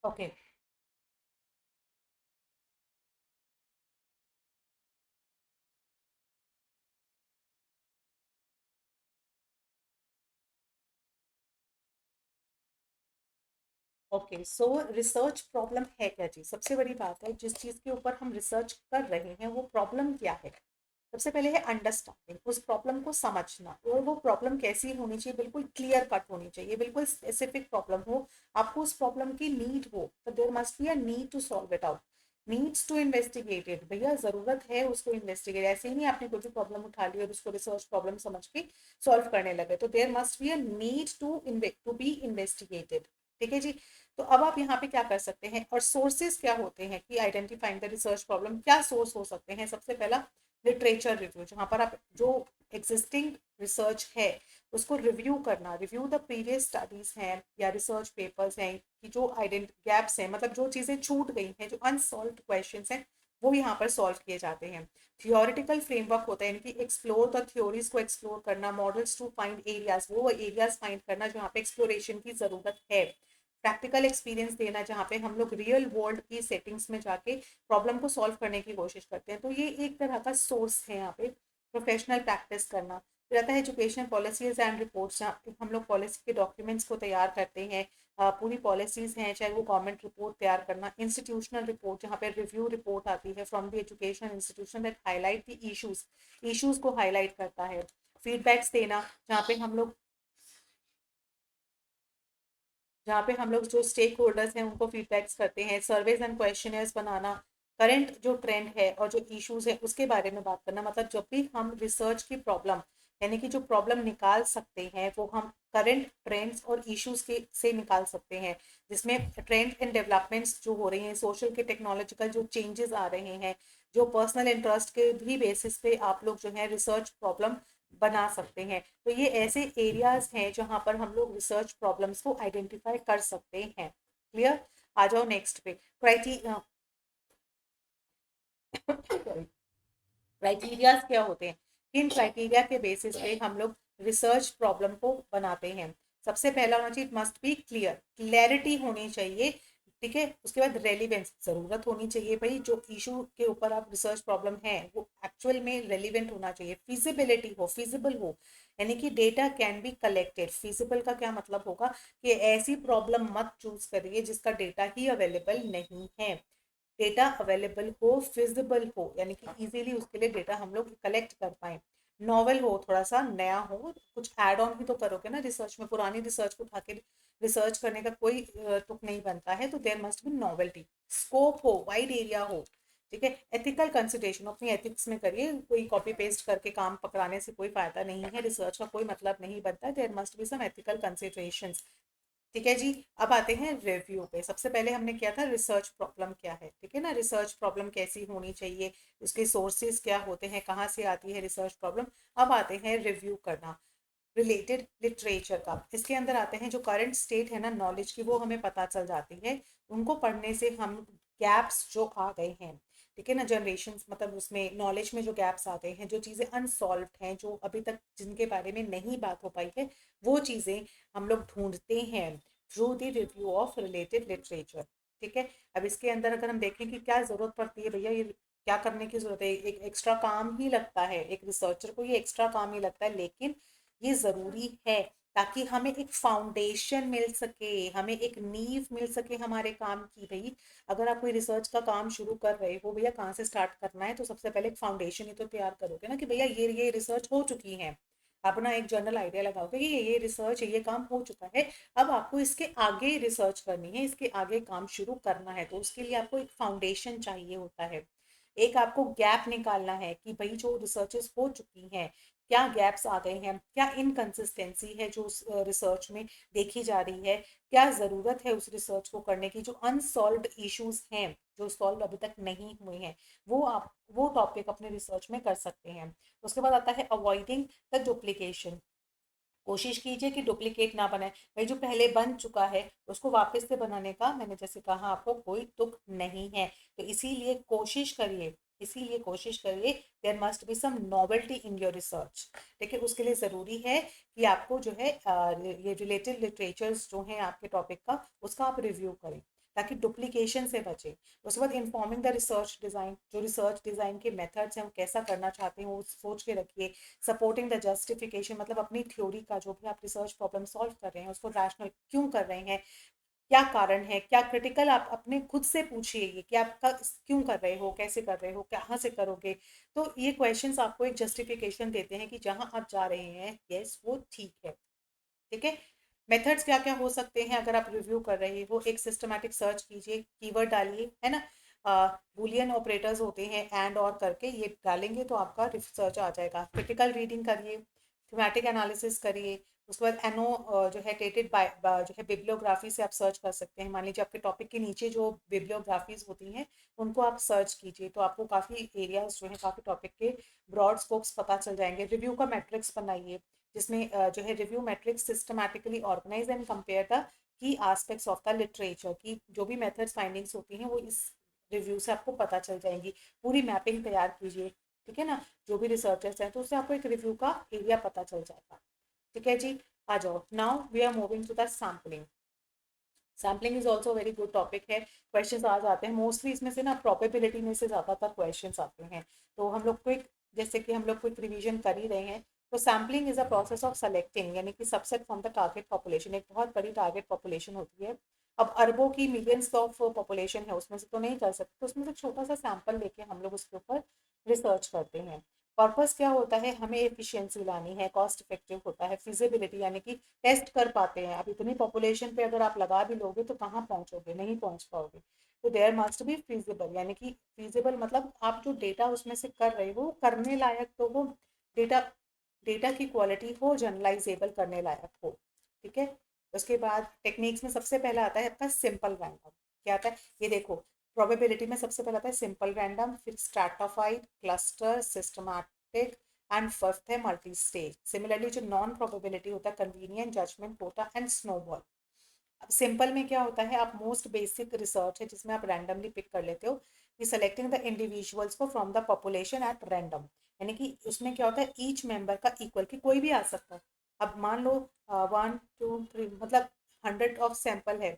ओके, ओके, सो रिसर्च प्रॉब्लम है क्या जी, सबसे बड़ी बात है जिस चीज़ के ऊपर हम रिसर्च कर रहे हैं वो प्रॉब्लम क्या है। सबसे पहले है अंडरस्टैंडिंग, उस प्रॉब्लम को समझना, और वो प्रॉब्लम कैसी होनी चाहिए, बिल्कुल क्लियर कट होनी चाहिए, बिल्कुल स्पेसिफिक प्रॉब्लम हो, आपको उस प्रॉब्लम की नीड हो, तो there must be a need to solve it out, needs to investigate it, भैया जरूरत है उसको इन्वेस्टिगेट, ऐसे ही नहीं आपने कोई भी प्रॉब्लम उठा ली और उसको रिसर्च प्रॉब्लम समझ के सॉल्व करने लगे, तो there must be a need to be investigated. ठीक है जी, तो अब आप यहाँ पे क्या कर सकते हैं, और सोर्सेज क्या होते हैं कि आइडेंटिफाइंग द रिसर्च प्रॉब्लम, क्या सोर्स हो सकते हैं, सबसे पहला लिटरेचर रिव्यू, जहाँ पर आप जो एग्जिस्टिंग रिसर्च है उसको रिव्यू करना, रिव्यू द प्रीवियस स्टडीज हैं या रिसर्च पेपर्स हैं कि जो गैप्स हैं, मतलब जो चीज़ें छूट गई हैं, जो अनसॉल्व क्वेश्चंस हैं वो यहाँ पर सॉल्व किए जाते हैं। थियोरिटिकल फ्रेमवर्क होता है, यानी कि एक्सप्लोर द थ्योरीज को एक्सप्लोर करना, मॉडल्स टू फाइंड एरियाज, वो एरियाज फाइंड करना जहाँ पे एक्सप्लोरेशन की जरूरत है। प्रैक्टिकल एक्सपीरियंस देना, जहाँ पे हम लोग रियल वर्ल्ड की सेटिंग्स में जाके प्रॉब्लम को सॉल्व करने की कोशिश करते हैं, तो ये एक तरह का सोर्स है यहाँ पे। प्रोफेशनल प्रैक्टिस करना फिर आता है एजुकेशन पॉलिसीज एंड रिपोर्ट्स, जहाँ पे हम लोग पॉलिसी के डॉक्यूमेंट्स को तैयार करते हैं, पूरी पॉलिसीज हैं, चाहे वो गवर्नमेंट रिपोर्ट तैयार करना, इंस्टीट्यूशनल रिपोर्ट जहाँ पे रिव्यू रिपोर्ट आती है from the education institution that highlight the issues को हाईलाइट करता है। फीडबैक्स देना, जहाँ पे हम लोग जो स्टेक होल्डर्स हैं उनको फीडबैक्स करते हैं, surveys and questioners banana, current जो ट्रेंड है और जो इश्यूज है उसके बारे में बात करना, मतलब जब भी हम रिसर्च की प्रॉब्लम यानी कि जो प्रॉब्लम निकाल सकते हैं वो हम करंट ट्रेंड्स और इश्यूज के से निकाल सकते हैं, जिसमें ट्रेंड एंड डेवलपमेंट्स जो हो रही हैं, सोशल के टेक्नोलॉजिकल जो चेंजेस आ रहे हैं, जो पर्सनल इंटरेस्ट के भी बेसिस पे आप लोग जो है रिसर्च प्रॉब्लम बना सकते हैं। तो ये ऐसे एरियाज हैं जहाँ पर हम लोग रिसर्च प्रॉब्लम्स को आइडेंटिफाई कर सकते हैं। क्लियर? आ जाओ नेक्स्ट पे। क्राइटेरिया क्राइटेरियाज क्या होते हैं, किन क्राइटेरिया के बेसिस पे हम लोग रिसर्च प्रॉब्लम को बनाते हैं। सबसे पहला होना चाहिए, मस्ट बी क्लियर, क्लैरिटी होनी चाहिए। ठीक है, उसके बाद रेलिवेंस, जरूरत होनी चाहिए भाई जो इशू के ऊपर आप रिसर्च प्रॉब्लम है वो एक्चुअल में रेलिवेंट होना चाहिए। फिजिबिलिटी हो, फिजिबल हो, यानी कि data can be collected. Feasible का क्या मतलब होगा कि ऐसी प्रॉब्लम मत चूज करिए जिसका डेटा ही अवेलेबल नहीं है। डेटा अवेलेबल हो, फिजिबल हो, यानी कि इजीली उसके लिए डेटा हम लोग कलेक्ट कर पाए। नॉवल हो, थोड़ा सा नया हो, कुछ एड ऑन भी तो करोगे ना रिसर्च में, पुरानी रिसर्च को उठा के रिसर्च करने का कोई तुक नहीं बनता है, तो there must be novelty. Scope हो, वाइड एरिया हो। ठीक है, एथिकल कंसिडरेशन अपनी एथिक्स में करिए, कोई कॉपी पेस्ट करके काम पकड़ाने से कोई फायदा नहीं है, रिसर्च का कोई मतलब नहीं बनता है, there must be some ethical consideration. ठीक है जी। अब आते हैं रिव्यू पे। सबसे पहले हमने किया था रिसर्च प्रॉब्लम क्या है, ठीक है ना, रिसर्च प्रॉब्लम कैसी होनी चाहिए, उसके सोर्सेज क्या होते हैं, कहाँ से आती है रिसर्च प्रॉब्लम। अब आते हैं रिव्यू करना रिलेटेड लिटरेचर का। इसके अंदर आते हैं जो करंट स्टेट है ना नॉलेज की, वो हमें पता चल जाती है। उनको पढ़ने से हम गैप्स जो आ गए हैं, ठीक है ना, जनरेशन मतलब उसमें नॉलेज में जो गैप्स आ गए हैं, जो चीज़ें अनसॉल्व हैं, जो अभी तक जिनके बारे में नहीं बात हो पाई है, वो चीज़ें हम लोग ढूंढते हैं through the review of related literature. ठीक है, अब इसके अंदर अगर हम देखें कि क्या ज़रूरत पड़ती है भैया, ये क्या करने की ज़रूरत है, एक एक्स्ट्रा काम ही लगता है, एक रिसर्चर को ये एक्स्ट्रा काम ही लगता है, लेकिन ये ज़रूरी है ताकि हमें एक फाउंडेशन मिल सके, हमें एक नींव मिल सके हमारे काम की। भाई अगर आप कोई रिसर्च का काम शुरू कर रहे हो, भैया कहाँ से स्टार्ट करना है, तो सबसे पहले एक फाउंडेशन ही तो तैयार करोगे ना कि भैया ये रिसर्च हो चुकी है। अपना एक जनरल आइडिया लगाओगे कि ये रिसर्च ये काम हो चुका है, अब आपको इसके आगे रिसर्च करनी है, इसके आगे काम शुरू करना है, तो उसके लिए आपको एक फाउंडेशन चाहिए होता है। एक आपको गैप निकालना है कि भाई जो रिसर्चेस हो चुकी हैं, क्या गैप्स आ गए हैं, क्या इनकंसिस्टेंसी है जो उस रिसर्च में देखी जा रही है, क्या ज़रूरत है उस रिसर्च को करने की, जो अनसॉल्व्ड इश्यूज हैं जो सॉल्व अभी तक नहीं हुए हैं, वो आप वो टॉपिक अपने रिसर्च में कर सकते हैं। उसके बाद आता है अवॉइडिंग द डुप्लीकेशन। कोशिश कीजिए कि डुप्लीकेट ना बनाए, भाई जो पहले बन चुका है उसको वापस से बनाने का, मैंने जैसे कहा आपको, कोई तुक नहीं है। तो इसीलिए कोशिश करिए there must be some novelty in your research. ठीक है, उसके लिए ज़रूरी है कि आपको जो है ये रिलेटेड लिटरेचर्स जो हैं आपके टॉपिक का, उसका आप रिव्यू करें ताकि डुप्लीकेशन से बचे। उसके बाद इन्फॉर्मिंग द रिसर्च डिज़ाइन, जो रिसर्च डिज़ाइन के मेथड्स हैं वो कैसा करना चाहते हैं वो सोच के रखिए। सपोर्टिंग द जस्टिफिकेशन, मतलब अपनी थ्योरी का जो भी आप रिसर्च प्रॉब्लम सॉल्व कर रहे हैं उसको रैशनल क्यों कर रहे हैं, क्या कारण है, क्या क्रिटिकल, आप अपने खुद से पूछिए ये कि आप क्यों कर रहे हो, कैसे कर रहे हो, कहाँ से करोगे। तो ये क्वेश्चंस आपको एक जस्टिफिकेशन देते हैं कि जहाँ आप जा रहे हैं यस वो ठीक है। ठीक है, मेथड्स क्या क्या हो सकते हैं अगर आप रिव्यू कर रहे हो, एक सिस्टमैटिक सर्च कीजिए, कीवर्ड डालिए, है ना, बुलियन ऑपरेटर्स होते हैं एंड और करके, ये डालेंगे तो आपका रिसर्च आ जाएगा। क्रिटिकल रीडिंग करिए, थीमेटिक एनालिसिस करिए। उसके बाद एनो जो है डेटेड बाय जो है बिब्लियोग्राफी से आप सर्च कर सकते हैं। मान लीजिए आपके टॉपिक के नीचे जो बिब्लियोग्राफीज होती हैं उनको आप सर्च कीजिए, तो आपको काफ़ी एरियाज जो है काफ़ी टॉपिक के ब्रॉड स्कोप्स पता चल जाएंगे। रिव्यू का मैट्रिक्स बनाइए जिसमें जो है review matrix systematically organize and compare the key aspects of the literature की, जो भी मेथड्स फाइंडिंग्स होती हैं वो इस रिव्यू से आपको पता चल जाएंगी। पूरी मैपिंग तैयार कीजिए, ठीक है ना, जो भी रिसर्चर्स हैं, तो उससे आपको एक रिव्यू का एरिया पता चल जाएगा। ठीक है जी। आ जाओ, now we are moving to the sampling. Sampling is also very good topic है, क्वेश्चंस आ जाते हैं मोस्टली इसमें से ना, प्रोबेबिलिटी में से ज़्यादातर क्वेश्चंस आते हैं। तो हम लोग क्विक, जैसे कि हम लोग क्विक रिवीजन कर ही रहे हैं, तो sampling is a process of selecting, यानी कि subset from the target population. एक बहुत बड़ी टारगेट पॉपुलेशन होती है, अब अरबों की मिलियंस ऑफ पॉपुलेशन है, उसमें से तो नहीं कर सकते, तो उसमें से छोटा सा सैंपल लेके हम लोग उसके ऊपर रिसर्च करते हैं। पर्पस क्या होता है, हमें एफिशिएंसी लानी है, कॉस्ट इफेक्टिव होता है, फिजिबिलिटी यानी कि टेस्ट कर पाते हैं। अब इतनी पॉपुलेशन पे अगर आप लगा भी लोगे तो कहाँ पहुंचोगे, नहीं पहुंच पाओगे। तो देयर मस्ट बी फिजिबल, यानी कि फिजिबल मतलब आप जो डेटा उसमें से कर रहे हो करने लायक तो वो डेटा डेटा की क्वालिटी हो, जनरलाइजेबल करने लायक हो। ठीक है, उसके बाद टेक्निक्स में सबसे पहला आता है आपका सिंपल रैंडम। क्या आता है ये देखो, प्रोबेबिलिटी में सबसे पहला आता है सिंपल रैंडम, फिर stratified, cluster, systematic and fifth है मल्टी स्टेज। सिमिलरली जो नॉन प्रोबेबिलिटी होता है convenient, judgement, quota and snowball. अब सिंपल में क्या होता है, आप मोस्ट बेसिक रिसर्च है जिसमें आप रैंडमली पिक कर लेते हो कि सेलेक्टिंग द इंडिविजुअल्स को from the population at random, यानी कि उसमें क्या होता है ईच मेंबर का इक्वल, कि कोई भी आ सकता है। अब मान लो 1 2 3 मतलब 100 ऑफ सैंपल है,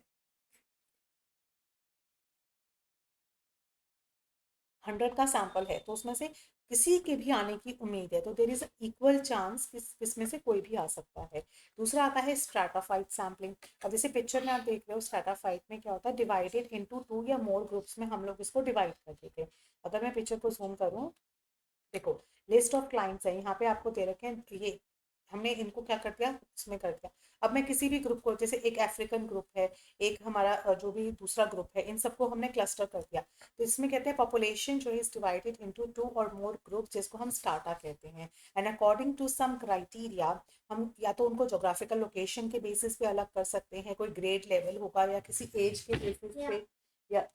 100 का सैंपल है, तो उसमें से किसी के भी आने की उम्मीद है, तो देर इज इक्वल चांस किसमें से कोई भी आ सकता है। दूसरा आता है स्ट्रैटाफाइड सैम्पलिंग। अब जैसे पिक्चर में आप देख रहे हो, स्ट्रैटाफाइड में क्या होता है, डिवाइडेड इनटू 2 या मोर ग्रुप्स में हम लोग इसको डिवाइड कर देते हैं। अगर मैं पिक्चर को जूम करूँ, देखो लिस्ट ऑफ क्लाइंट्स है यहाँ पे आपको दे रखे हैं, ये हमने इनको क्या कर दिया, इसमें कर दिया। अब मैं किसी भी ग्रुप को, जैसे एक अफ्रीकन ग्रुप है, एक हमारा जो भी दूसरा ग्रुप है, इन सबको हमने क्लस्टर कर दिया। तो इसमें कहते हैं पॉपुलेशन जो है डिवाइडेड इनटू 2 और मोर ग्रुप, जिसको हम स्टार्टा कहते हैं। And according to some criteria, हम या तो उनको जोग्राफिकल लोकेशन के बेसिस पे अलग कर सकते हैं, कोई ग्रेड लेवल होगा, या किसी एज के बेसिस पे, या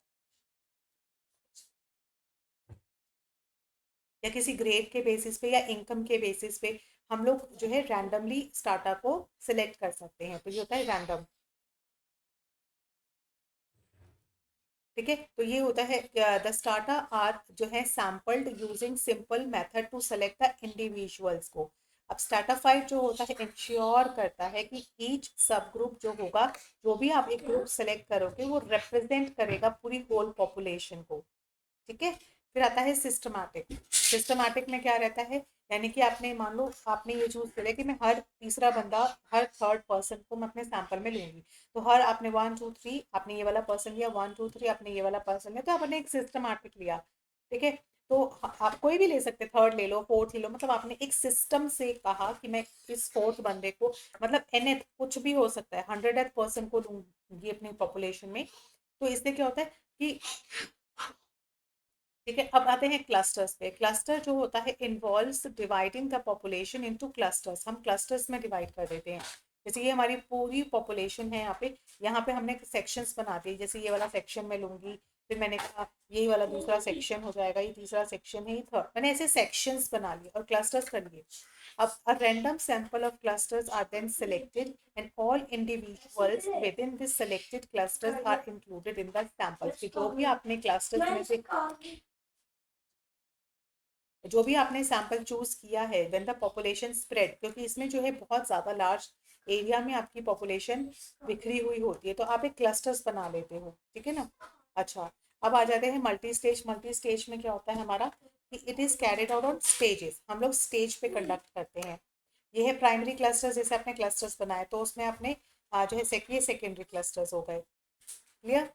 किसी ग्रेड के बेसिस पे, या इनकम के बेसिस पे हम लोग जो है रैंडमली स्टार्टअप को सिलेक्ट कर सकते हैं। तो ये होता है रैंडम। ठीक है, तो ये होता है द स्टार्टा आर जो है sampled using simple method to select the individuals को। अब स्ट्रैटाफाइड जो होता है इंश्योर करता है कि ईच सब ग्रुप जो होगा, जो भी आप एक ग्रुप सेलेक्ट करोगे, वो रिप्रेजेंट करेगा पूरी होल पॉपुलेशन को। ठीक है, फिर आता है सिस्टमैटिक। सिस्टमैटिक में क्या रहता है, यानी कि आपने मान लो आपने ये चूज किया कि मैं हर तीसरा बंदा, हर थर्ड पर्सन को मैं अपने सैंपल में लूंगी। तो हर आपने 1 2 3 आपने ये वाला पर्सन लिया, 1 2 3 आपने ये वाला पर्सन लिया, तो आपने एक सिस्टमैटिक लिया। ठीक है, तो आप कोई भी ले सकते, थर्ड ले लो, फोर्थ ले लो, मतलब आपने एक सिस्टम से कहा कि मैं इस फोर्थ बंदे को, मतलब एनएथ कुछ भी हो सकता है, 100th पर्सन को लूंगी अपनी पॉपुलेशन में। तो इससे क्या होता है कि, ठीक है, अब आते हैं क्लस्टर्स पे। क्लस्टर जो होता है involves dividing the population into clusters. हम क्लस्टर्स में डिवाइड कर देते हैं। जैसे ये हमारी पूरी पॉपुलेशन है, यहाँ पे हमने सेक्शंस बना दिए, जैसे ये वाला सेक्शन मैं लूंगी, फिर मैंने कहा ये वाला दूसरा सेक्शन हो जाएगा, ये तीसरा सेक्शन है, ये थर्ड, मैंने ऐसे सेक्शंस बना लिए और क्लस्टर्स कर लिए। अब a random sample of clusters are then selected and all individuals within this selected clusters are included in the sample। जो भी आपने क्लस्टर्स में से, जो भी आपने सैंपल चूज किया है, व्हेन द पॉपुलेशन स्प्रेड, क्योंकि इसमें जो है बहुत ज़्यादा लार्ज एरिया में आपकी पॉपुलेशन बिखरी हुई होती है, तो आप एक क्लस्टर्स बना लेते हो। ठीक है ना। अच्छा, अब आ जाते हैं मल्टी स्टेज। मल्टी स्टेज में क्या होता है हमारा, कि it is carried out on stages. हम लोग स्टेज पे कंडक्ट करते हैं। ये है प्राइमरी क्लस्टर्स, जैसे आपने क्लस्टर्स बनाए तो उसमें आपने जो है सेकेंडरी क्लस्टर्स हो गए। क्लियर।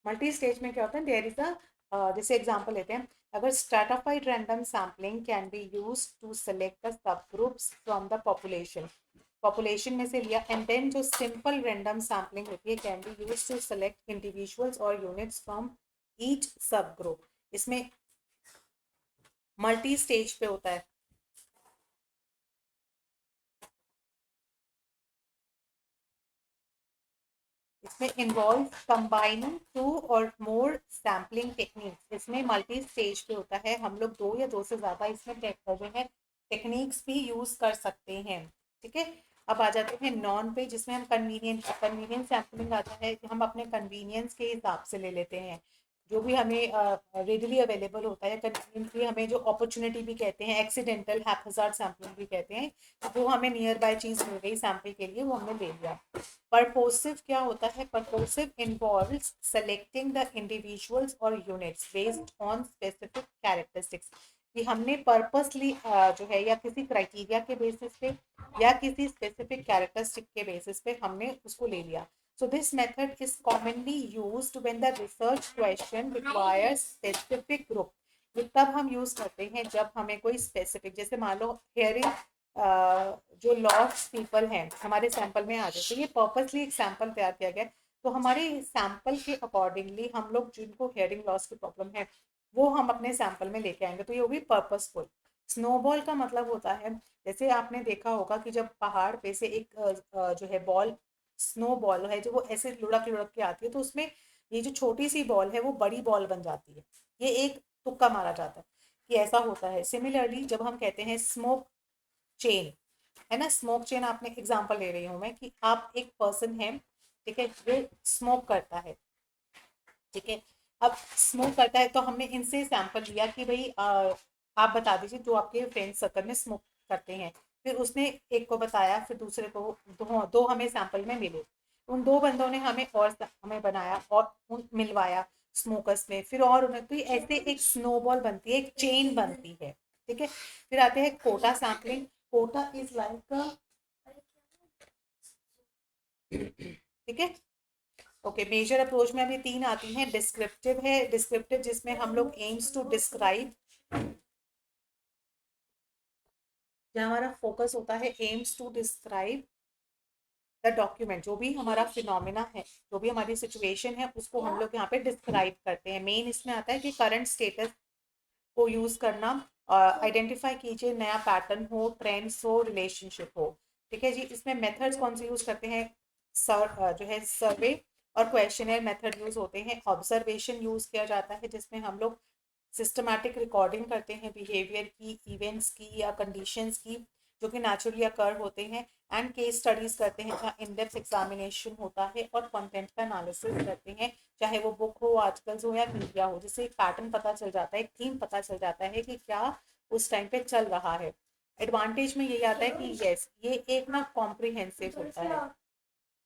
मल्टी स्टेज में क्या होता है, देयर इज अ जैसे एग्जांपल लेते हैं, अगर stratified random sampling can be use to select the sub groups from the population, population में से लिया, एंड देन जो सिंपल रैंडम सैम्पलिंग होती है can be use to select individuals और units from each sub group. इसमें मल्टी स्टेज पे होता है। इसमें इन्वॉल्व कंबाइनिंग टू और मोर सैम्पलिंग टेक्निक्स। इसमें मल्टी स्टेज पे होता है, हम लोग दो या दो से ज़्यादा इसमें जो है टेक्निक्स भी यूज़ कर सकते हैं। ठीक है, अब आ जाते हैं नॉन पे, जिसमें हम कन्वीनियंस सैम्पलिंग आता है कि हम अपने कन्वीनियंस के हिसाब से ले लेते हैं, जो भी हमें रेडली अवेलेबल होता है। कन्वीनियंटली हमें जो अपॉर्चुनिटी भी कहते हैं, एक्सीडेंटल हैप्पजार्ड सैम्पलिंग भी कहते हैं, तो वो हमें नियर बाय चीज़ मिल गई सैम्पल के लिए, वो हमने ले लिया। पर्पोसिव क्या होता है, पर्पोसिव इन्वॉल्व्स सेलेक्टिंग द इंडिविजुअल्स और units based on specific characteristics, कि हमने पर्पसली जो है या किसी क्राइटेरिया के बेसिस पे या किसी स्पेसिफिक कैरेक्टरिस्टिक के बेसिस पे हमने उसको ले लिया। So this method is commonly used when the research question requires specific group। ये तब हम यूज करते हैं जब हमें कोई स्पेसिफिक, जैसे मान लो हेयरिंग जो लॉस्ट पीपल हैं हमारे सैंपल में आ जाते हैं। ये पर्पसली एक सैंपल तैयार किया गया है तो हमारे सैंपल के अकॉर्डिंगली हम लोग जिनको हेयरिंग लॉस की प्रॉब्लम है वो हम अपने सैंपल में लेके आएंगे, तो ये होगी पर्पसफुल। स्नोबॉल का मतलब होता है, जैसे आपने देखा होगा कि जब पहाड़ पे से एक जो है बॉल, स्नो बॉल है, जो वो ऐसे लुढ़क लुढ़क के आती है, तो उसमें ये जो छोटी सी बॉल है वो बड़ी बॉल बन जाती है। ये एक तुक्का मारा जाता है कि ऐसा होता है। सिमिलरली जब हम कहते हैं स्मोक चेन, है ना, स्मोक चेन, आपने एग्जांपल ले रही हूँ मैं कि आप एक पर्सन है, ठीक है, जो स्मोक करता है, ठीक है। अब स्मोक करता है तो हमने इनसे सैंपल लिया कि भाई आप बता दीजिए जो आपके फ्रेंड सर्कल में स्मोक करते हैं। फिर उसने एक को बताया, फिर दूसरे को, दो दो हमें सैंपल में मिले। उन दो बंदों ने हमें बनाया और उन मिलवाया स्मोकर्स में, फिर और उन्हें, तो ये ऐसे एक स्नोबॉल बनती है, एक चेन बनती है, ठीक है। फिर आते हैं quota sampling. Quota is like, ठीक है, ओके। मेजर अप्रोच में अभी तीन आती हैं। डिस्क्रिप्टिव है, डिस्क्रिप्टिव जिसमें हम लोग एम्स टू डिस्क्राइब, जहाँ हमारा फोकस होता है aims to describe the document, जो भी हमारा फिनोमिना है, जो भी हमारी सिचुएशन है, उसको हम लोग यहाँ पे डिस्क्राइब करते हैं। मेन इसमें आता है कि करंट स्टेटस को यूज करना, आइडेंटिफाई कीजिए नया पैटर्न हो, ट्रेंड्स हो, रिलेशनशिप हो, ठीक है जी। इसमें मेथड्स कौन से यूज करते हैं? जो है सर्वे और क्वेश्चनर मेथड यूज होते हैं। ऑब्जर्वेशन यूज किया जाता है, जिसमें हम लोग सिस्टमैटिक रिकॉर्डिंग करते हैं बिहेवियर की, इवेंट्स की या कंडीशंस की, जो कि नेचुरली अकर होते हैं। एंड केस स्टडीज करते हैं, जहाँ इन डेप्थ एग्जामिनेशन होता है, और कंटेंट का एनालिसिस करते हैं, चाहे वो बुक हो, आर्टिकल्स हो या मीडिया हो, जिससे एक पैटर्न पता चल जाता है, एक थीम पता चल जाता है कि क्या उस टाइम पे चल रहा है। एडवांटेज में यही आता है कि यस, ये एक ना कॉम्प्रिहेंसिव होता है,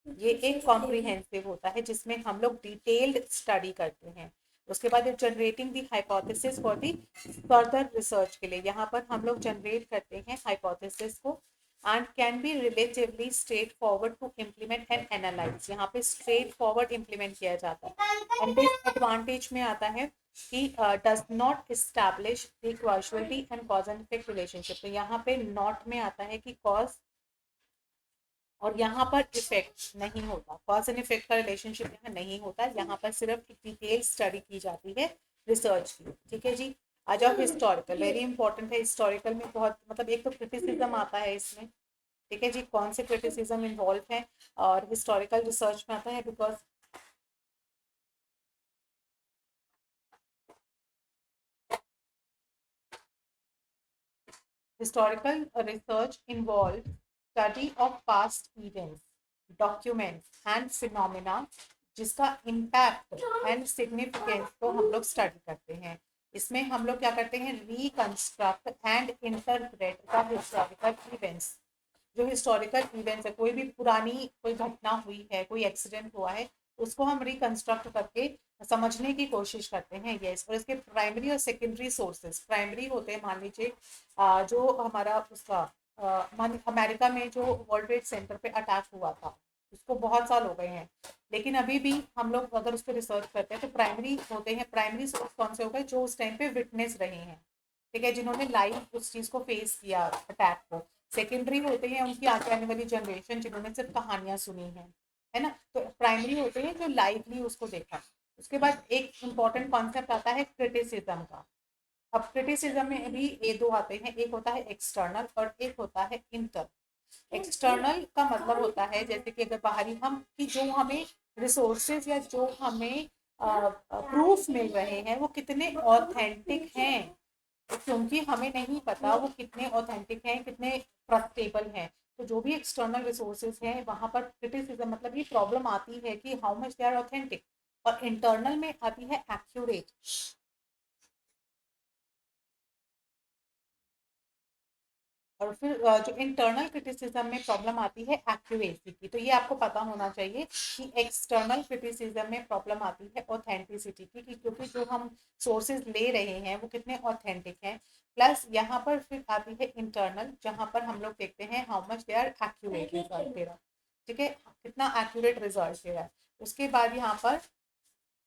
ये एक कॉम्प्रिहेंसिव होता है जिसमें हम लोग डिटेल्ड स्टडी करते हैं। उसके बाद generating the hypothesis for the further research के लिए, यहाँ पर हम लोग जनरेट करते हैं हाइपोथेसिस को, and can be relatively straightforward to implement and analyse, यहाँ पे स्ट्रेट फॉरवर्ड इम्प्लीमेंट किया जाता है। एंड डिसएडवांटेज में आता है कि does not establish the causality and cause and effect relationship, तो यहाँ पे नॉट में आता है कि कॉज, और यहाँ पर इफेक्ट नहीं होता, कॉज एंड इफेक्ट का रिलेशनशिप यहाँ नहीं होता, यहाँ पर सिर्फ एक डिटेल स्टडी की जाती है रिसर्च की, ठीक है जी। आ जाओ हिस्टोरिकल, वेरी इंपॉर्टेंट है। हिस्टोरिकल में बहुत, मतलब एक तो क्रिटिसिज्म आता है इसमें, ठीक है जी। कौन से क्रिटिसिज्म इन्वॉल्व है और हिस्टोरिकल रिसर्च में आता है? Because historical research involved study of past events, documents and phenomena जिसका impact and significance को हम लोग स्टडी करते हैं। इसमें हम लोग क्या करते हैं? Reconstruct and interpret the historical events. जो हिस्टोरिकल इवेंट्स है, कोई भी पुरानी कोई घटना हुई है, कोई एक्सीडेंट हुआ है, उसको हम रिकंस्ट्रक्ट करके समझने की कोशिश करते हैं। यस, और इसके प्राइमरी और सेकेंडरी सोर्सेज, प्राइमरी होते हैं, मान लीजिए जो हमारा उसका अमेरिका में जो वर्ल्ड ट्रेड सेंटर पे अटैक हुआ था, उसको बहुत साल हो गए हैं, लेकिन अभी भी हम लोग अगर उस पर रिसर्च करते हैं तो प्राइमरी होते हैं। प्राइमरी सोर्स कौन से हो गए? जो उस टाइम पे विटनेस रहे हैं, ठीक है, जिन्होंने लाइव उस चीज को फेस किया, अटैक को। सेकेंडरी होते हैं उनकी आगे आने वाली जनरेशन, जिन्होंने सिर्फ कहानियां सुनी हैं, है ना। तो प्राइमरी होते हैं जो लाइवली उसको देखा। उसके बाद एक इंपॉर्टेंट कॉन्सेप्ट आता है क्रिटिसिज्म का। अब क्रिटिसिज्म में भी ये दो आते हैं, एक होता है एक्सटर्नल और एक होता है इंटरनल। एक्सटर्नल का मतलब होता है जैसे कि अगर बाहरी हम, कि जो हमें रिसोर्सेज या जो हमें प्रूफ मिल रहे हैं वो कितने ऑथेंटिक हैं, क्योंकि हमें नहीं पता वो कितने ऑथेंटिक हैं, कितने ट्रस्टेबल हैं। तो जो भी एक्सटर्नल रिसोर्सेज हैं वहां पर क्रिटिसिज्म, मतलब ये प्रॉब्लम आती है कि how much they are authentic. और इंटरनल में आती है एक्यूरेट। और फिर जो इंटरनल क्रिटिसिज्म में प्रॉब्लम आती है एक्यूरेसी की। तो ये आपको पता होना चाहिए कि एक्सटर्नल क्रिटिसिज्म में प्रॉब्लम आती है ऑथेंटिसिटी की, क्योंकि जो हम सोर्सेज ले रहे हैं वो कितने ऑथेंटिक हैं। प्लस यहाँ पर फिर आती है इंटरनल, जहाँ पर हम लोग देखते हैं how much they are accurate result दे रहा, ठीक है, कितना एक्यूरेट रिजल्ट दे रहा है। उसके बाद यहाँ पर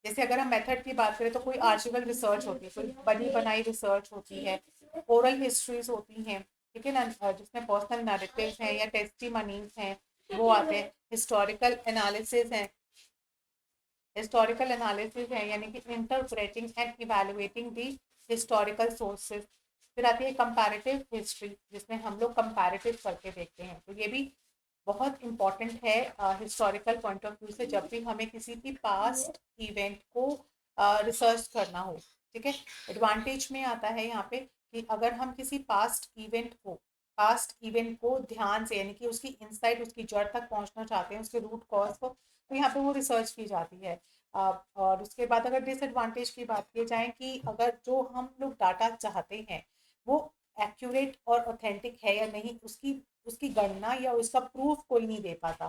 जैसे अगर हम मेथड की बात करें तो कोई आर्चिवल रिसर्च होती है, कोई बनी बनाई रिसर्च होती है, ओरल हिस्ट्रीज होती हैं, ठीक है ना, जिसमें पर्सनल नैरेटिव्स हैं या टेस्टिमनीज हैं, वो आते हैं। हिस्टोरिकल एनालिसिस हैं, हिस्टोरिकल एनालिसिस है, यानी कि interpreting and evaluating the historical sources. फिर आती है कंपैरेटिव हिस्ट्री, जिसमें हम लोग कंपैरेटिव करके देखते हैं। तो ये भी बहुत इंपॉर्टेंट है हिस्टोरिकल पॉइंट ऑफ व्यू से, जब भी हमें किसी भी पास्ट इवेंट को रिसर्च करना हो। ठीक है, एडवांटेज में आता है यहाँ पे कि अगर हम किसी पास्ट इवेंट को ध्यान से, यानी कि उसकी इंसाइट, उसकी जड़ तक पहुंचना चाहते हैं, उसके रूट कॉज को, तो यहाँ पे वो रिसर्च की जाती है। और उसके बाद अगर डिसएडवांटेज की बात की जाए कि अगर जो हम लोग डाटा चाहते हैं वो एक्यूरेट और ऑथेंटिक है या नहीं, उसकी उसकी गणना या उसका प्रूफ कोई नहीं दे पाता।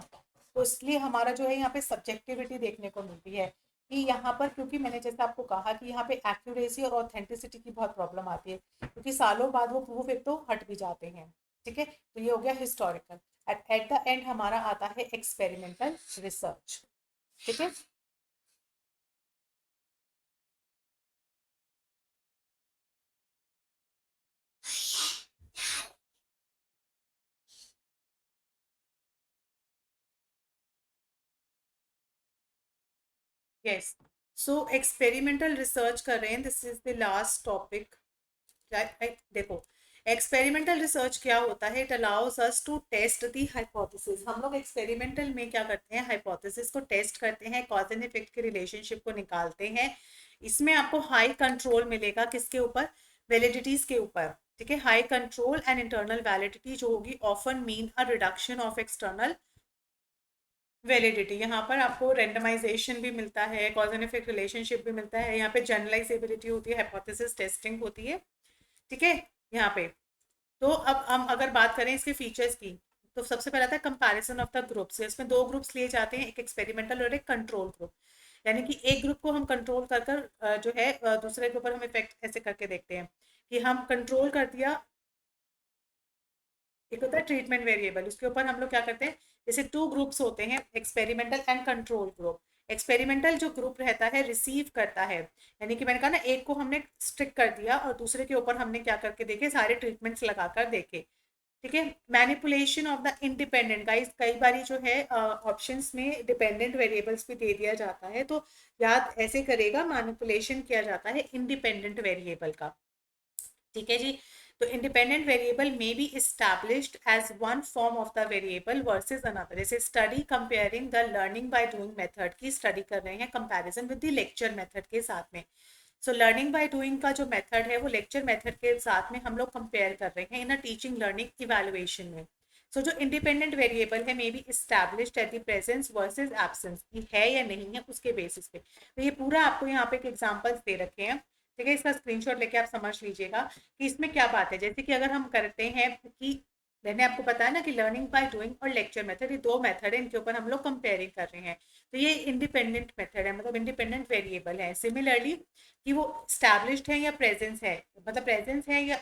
तो इसलिए हमारा जो है यहाँ पे सब्जेक्टिविटी देखने को मिलती है कि यहाँ पर, क्योंकि मैंने जैसे आपको कहा कि यहाँ पे एक्यूरेसी और ऑथेंटिसिटी की बहुत प्रॉब्लम आती है, क्योंकि सालों बाद वो प्रूफ एक तो हट भी जाते हैं। ठीक है, तो ये हो गया हिस्टोरिकल। एट द एंड हमारा आता है एक्सपेरिमेंटल रिसर्च। ठीक है। यस, सो एक्सपेरिमेंटल रिसर्च कर रहे हैं, this is the last topic. देखो, एक्सपेरिमेंटल रिसर्च क्या होता है? It allows us to test the hypothesis. हम लोग एक्सपेरिमेंटल में क्या करते हैं? हाइपोथेसिस को टेस्ट करते हैं, कॉज एंड इफेक्ट के रिलेशनशिप को निकालते हैं। इसमें आपको हाई कंट्रोल मिलेगा, किसके ऊपर? वैलिडिटीज के ऊपर। ठीक है, high control and internal validity जो होगी often mean a reduction of external validity. यहाँ पर आपको रेंडमाइजेशन भी मिलता है, कॉज एंड इफेक्ट रिलेशनशिप भी मिलता है, यहाँ पे जनरलाइजेबिलिटी होती है, हाइपोथेसिस टेस्टिंग होती है। ठीक है, यहाँ पे तो अब हम अगर बात करें इसके फीचर्स की, तो सबसे पहला था कंपैरिजन ऑफ द ग्रुप्स। इसमें दो ग्रुप्स लिए जाते हैं, एक एक्सपेरिमेंटल और एक कंट्रोल ग्रुप। यानी कि एक ग्रुप को हम कंट्रोल कर कर जो है दूसरे के ऊपर हम इफेक्ट ऐसे करके देखते हैं कि हम कंट्रोल कर दिया। एक होता है ट्रीटमेंट वेरिएबल, उसके ऊपर हम लोग क्या करते हैं, जैसे टू ग्रुप्स होते हैं, experimental and control group. Experimental जो ग्रुप रहता है रिसीव करता है, यानी कि मैंने कहा ना, एक को हमने स्ट्रिक कर दिया और दूसरे के ऊपर हमने क्या करके देखे, सारे ट्रीटमेंट्स लगाकर देखे। ठीक है, manipulation of the independent. Guys कई बारी जो है ऑप्शंस में डिपेंडेंट वेरिएबल्स भी दे दिया जाता है, तो याद ऐसे करेगा, मैनिपुलेशन किया जाता है इंडिपेंडेंट वेरिएबल का। ठीक है जी, तो इंडिपेंडेंट वेरिएबल में be established as one form of the variable versus another. जैसे study comparing the learning by doing method की स्टडी कर रहे हैं, comparison with the lecture method के साथ में। सो लर्निंग बाय डूइंग का जो मेथड है वो लेक्चर मेथड के साथ में हम लोग कंपेयर कर रहे हैं इन अ टीचिंग लर्निंग इवैल्यूएशन में। सो जो इंडिपेंडेंट वेरिएबल है may be established at the presence versus absence, है या नहीं है उसके बेसिस पे। तो ये पूरा आपको यहाँ पे एक एग्जांपल्स दे रखे हैं। ठीक है, इसका स्क्रीनशॉट लेके आप समझ लीजिएगा कि इसमें क्या बात है। जैसे कि अगर हम करते हैं कि मैंने आपको बताया ना कि लर्निंग बाय डूइंग और लेक्चर मेथड, ये दो मेथड है, इनके ऊपर हम लोग कंपेयरिंग कर रहे हैं। तो ये इंडिपेंडेंट मेथड है, मतलब इंडिपेंडेंट वेरिएबल है। सिमिलरली कि वो स्टैब्लिश्ड है या प्रेजेंस है, मतलब प्रेजेंस है या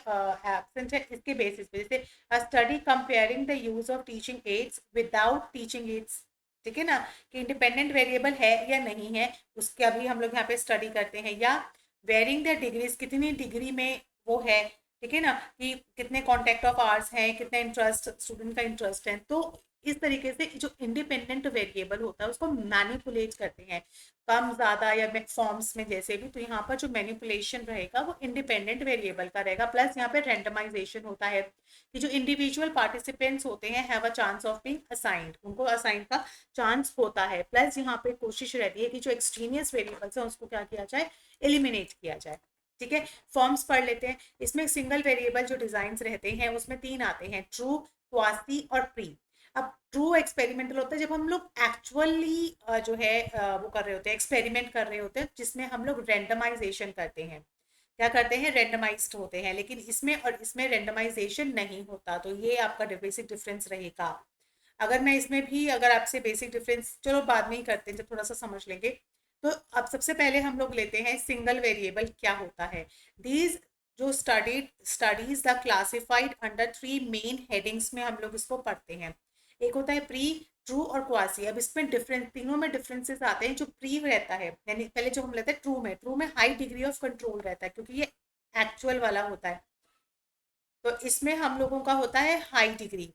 एब्सेंट है, इसके बेसिस पे। जैसे अ study comparing the use of teaching ads without teaching ads. ठीक है ना, कि इंडिपेंडेंट वेरिएबल है या नहीं है, उसका भी हम लोग यहाँ पे स्टडी करते हैं। या वेरिंग द डिग्रीज, कितनी डिग्री में वो है। ठीक है ना, कि कितने कॉन्टेक्ट ऑफ आवर्स हैं, कितने इंटरेस्ट स्टूडेंट का इंटरेस्ट है। तो इस तरीके से जो इंडिपेंडेंट वेरिएबल होता है उसको मैनिपुलेट करते हैं, कम ज़्यादा या फॉर्म्स में जैसे भी। तो यहाँ पर जो मैनिपुलेशन रहेगा वो इंडिपेंडेंट वेरिएबल का रहेगा। प्लस यहाँ पे रेंडमाइजेशन होता है कि जो इंडिविजुअल पार्टिसिपेंट्स होते हैं have a chance of being assigned, उनको असाइन का चांस होता है। प्लस यहाँ पे कोशिश रहती है कि जो एक्सट्रीनियस वेरिएबल्स हैं उसको क्या किया जाए, एलिमिनेट किया जाए। ठीक है, फॉर्म्स पढ़ लेते हैं। इसमें सिंगल वेरिएबल जो डिजाइन रहते हैं उसमें तीन आते हैं, ट्रू, क्वासी और प्री। अब ट्रू एक्सपेरिमेंटल होता है जब हम लोग एक्चुअली जो है वो कर रहे होते हैं, एक्सपेरिमेंट कर रहे होते हैं, जिसमें हम लोग रेंडमाइजेशन करते हैं। क्या करते हैं, रेंडमाइज्ड होते हैं। लेकिन इसमें और इसमें रेंडमाइजेशन नहीं होता, तो ये आपका बेसिक डिफरेंस रहेगा। अगर मैं इसमें भी अगर आपसे बेसिक डिफरेंस चलो बाद में ही करते हैं जब थोड़ा सा समझ लेंगे। तो अब सबसे पहले हम लोग लेते हैं सिंगल वेरिएबल क्या होता है। दीज जो studies the classified under three main headings में हम लोग इसको पढ़ते हैं। एक होता है प्री, ट्रू और क्वासी। अब इसमें डिफरेंस, तीनों में डिफरेंसेस आते हैं। जो प्री रहता है, यानी पहले जो हम लेते हैं ट्रू में हाई डिग्री ऑफ कंट्रोल रहता है, क्योंकि ये एक्चुअल वाला होता है। तो इसमें हम लोगों का होता है हाई डिग्री।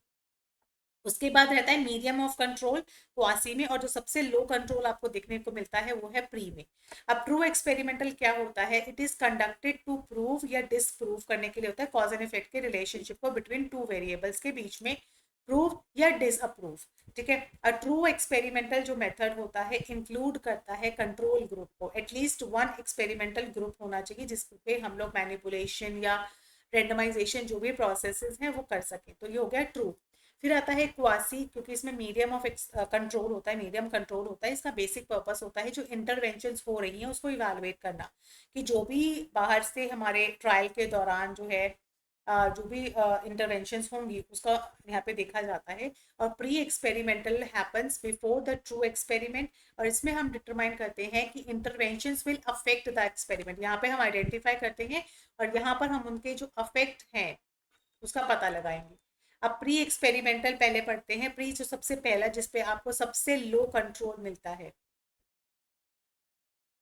उसके बाद रहता है मीडियम ऑफ कंट्रोल क्वासी में, और जो सबसे लो कंट्रोल आपको देखने को मिलता है वो है प्री में। अब ट्रू एक्सपेरिमेंटल क्या होता है? It is conducted to prove या डिसप्रूव करने के लिए होता है कॉज एंड इफेक्ट के रिलेशनशिप को बिटवीन टू वेरिएबल्स के बीच में प्रूव या डिसअप्रूव। ठीक है। अ ट्रू एक्सपेरिमेंटल जो मेथड होता है इंक्लूड करता है कंट्रोल ग्रुप को, एटलीस्ट वन एक्सपेरिमेंटल ग्रुप होना चाहिए जिसपे हम लोग मैनिपुलेशन या रेंडमाइजेशन जो भी प्रोसेसेस हैं वो कर सकें। तो ये हो गया ट्रू। फिर आता है क्वासी, क्योंकि इसमें मीडियम ऑफ कंट्रोल होता है, मीडियम कंट्रोल होता है। इसका बेसिक पर्पस होता है जो इंटरवेंशंस हो रही हैं उसको इवैल्यूएट करना, कि जो भी बाहर से हमारे ट्रायल के दौरान जो है जो भी इंटरवेंशंस होंगी उसका यहाँ पे देखा जाता है। और pre experimental happens before the true experiment, और इसमें हम डिटरमाइन करते हैं कि interventions will affect the experiment. यहाँ पे हम आइडेंटिफाई करते हैं और यहाँ पर हम उनके जो अफेक्ट हैं उसका पता लगाएंगे। अब प्री एक्सपेरिमेंटल पहले पढ़ते हैं। प्री जो सबसे पहला जिसपे आपको सबसे लो कंट्रोल मिलता है।